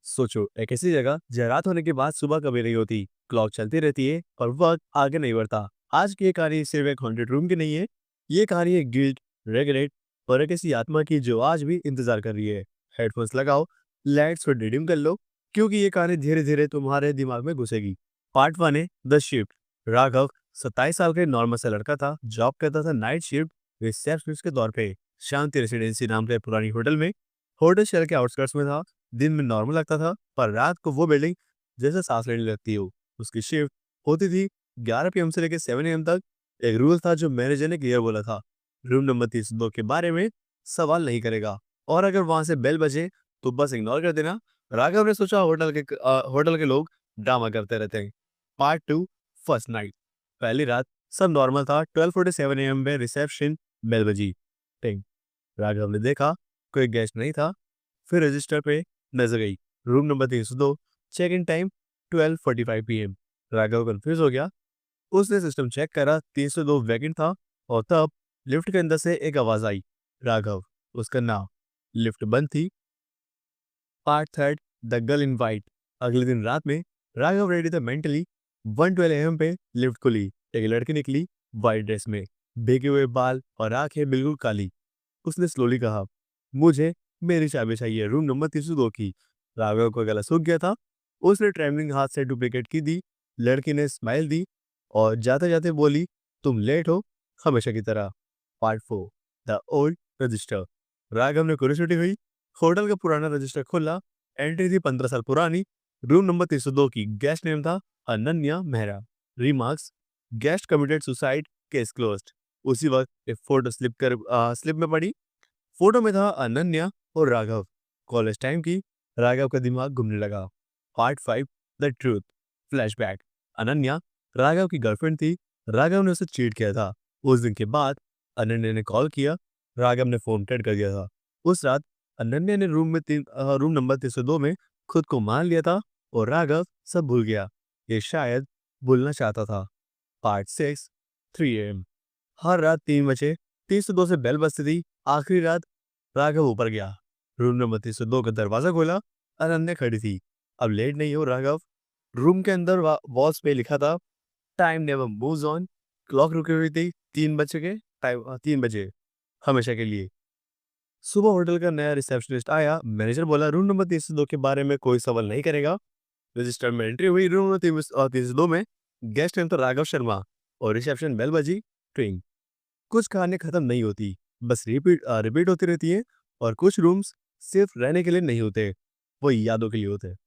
सोचो, एक ऐसी जगह जहाँ रात होने के बाद सुबह कभी नहीं होती, क्लॉक चलती रहती है और वक्त आगे नहीं बढ़ता। आज की ये कहानी सिर्फ एक हॉन्टेड रूम की नहीं है, ये कहानी है गिल्ट, रेगरेट और एक ऐसी आत्मा की जो आज भी इंतजार कर रही है। हेडफोन्स लगाओ, लाइट्स को डिडिम कर लो, क्योंकि ये कहानी धीरे धीरे तुम्हारे दिमाग में घुसेगी। पार्ट 1 है द शिफ्ट। राघव 27 साल का नॉर्मल सा लड़का था, जॉब करता था नाइट शिफ्ट रिसेप्शनिस्ट के तौर पे शांति रेसिडेंसी नाम के पुरानी होटल में। होटल शहर के आउटस्कर्ट्स में था। दिन में नॉर्मल लगता था, पर रात को वो बिल्डिंग जैसे सांस लेने लगती हो। उसकी शिफ्ट होती थी 11 पीएम से लेकर 7 AM तक। एक रूल था जो मैनेजर ने क्लियर बोला था, रूम नंबर 302 के बारे में सवाल नहीं करेगा, और अगर वहां से बेल बजे तो बस इग्नोर कर देना। राघव ने सोचा होटल के लोग ड्रामा करते रहते हैं। Part 2 first night. पहली रात सब नॉर्मल था। 12:47 AM में रिसेप्शन बेल बजी। टिंग। राघव ने देखा कोई गेस्ट नहीं था। फिर रजिस्टर पे नजर गई, room number 302, check in time 12:45 PM। Raghav confuse हो गया। उसने सिस्टम चेक करा, 302 वैकेंट था। और तब लिफ्ट के अंदर से एक आवाज आई, राघव, उसका नाम। लिफ्ट बंद थी। Part 3 the girl in white. अगले दिन रात में राघव रेडी था मेंटली। 1:12 AM पे लिफ्ट खुली। एक लड़की निकली, वाइट ड्रेस में, भीगे हुए बाल और आंखें बिल्कुल काली। उसने स्लोली कहा, मुझे मेरी चाबी चाहिए, रूम नंबर 302 की। राघव का गला सूख गया था। उसने ट्रेवलिंग हाथ से डुप्लीकेट की दी। लड़की ने स्माइल दी और जाते जाते बोली, तुम लेट हो, हमेशा की तरह। Part 4 the old register. Raghav ने क्यूरियोसिटी हुई। होटल का पुराना रजिस्टर खोला। एंट्री थी 15 साल पुरानी। रूम नंबर 302 की। गेस्ट नेम था Ananya Mehra. Remarks, guest committed suicide, case closed. उसी वक्त एक फोटो स्लिप में पड़ी। फोटो में था अनन्या और राघव। कॉलेज टाइम की। राघव का दिमाग घूमने लगा। Part 5 the truth. Flashback. Ananya Raghav की गर्लफ्रेंड थी। राघव ने उसे चीट किया था। उस दिन के बाद अनन्या ने कॉल किया। राघव ने फोन कट कर दिया था। उस रात अनन्या ने रूम नंबर 302 में खुद को मान लिया था और राघव सब भूल गया। ये शायद भूलना चाहता था। Part 6 3 AM। हर रात 3 बजे 302 से बेल बजती थी। आखिरी रात राघव ऊपर गया। रूम नंबर 302 का दरवाजा खोला। अनन्या खड़ी थी। अब लेट नहीं हो राघव। रूम के अंदर वॉल्स पे लिखा था, time never moves on. Clock रुकी हुई थी 3 बजे, हमेशा के लिए। सुबह होटल का नया रिसेप्शनिस्ट आया। मैनेजर बोला रूम नंबर 302 के बारे में कोई सवाल नहीं करेगा। रजिस्टर में एंट्री हुई। रूम नंबर 302 में गेस्ट नेम तो राघव शर्मा और रिसेप्शन बेल बजी। ट्विंग। कुछ कहानियां खत्म नहीं होती, बस रिपीट होती रहती है। और कुछ रूम्स सिर्फ रहने के लिए नहीं होते, वो यादों के लिए होते हैं।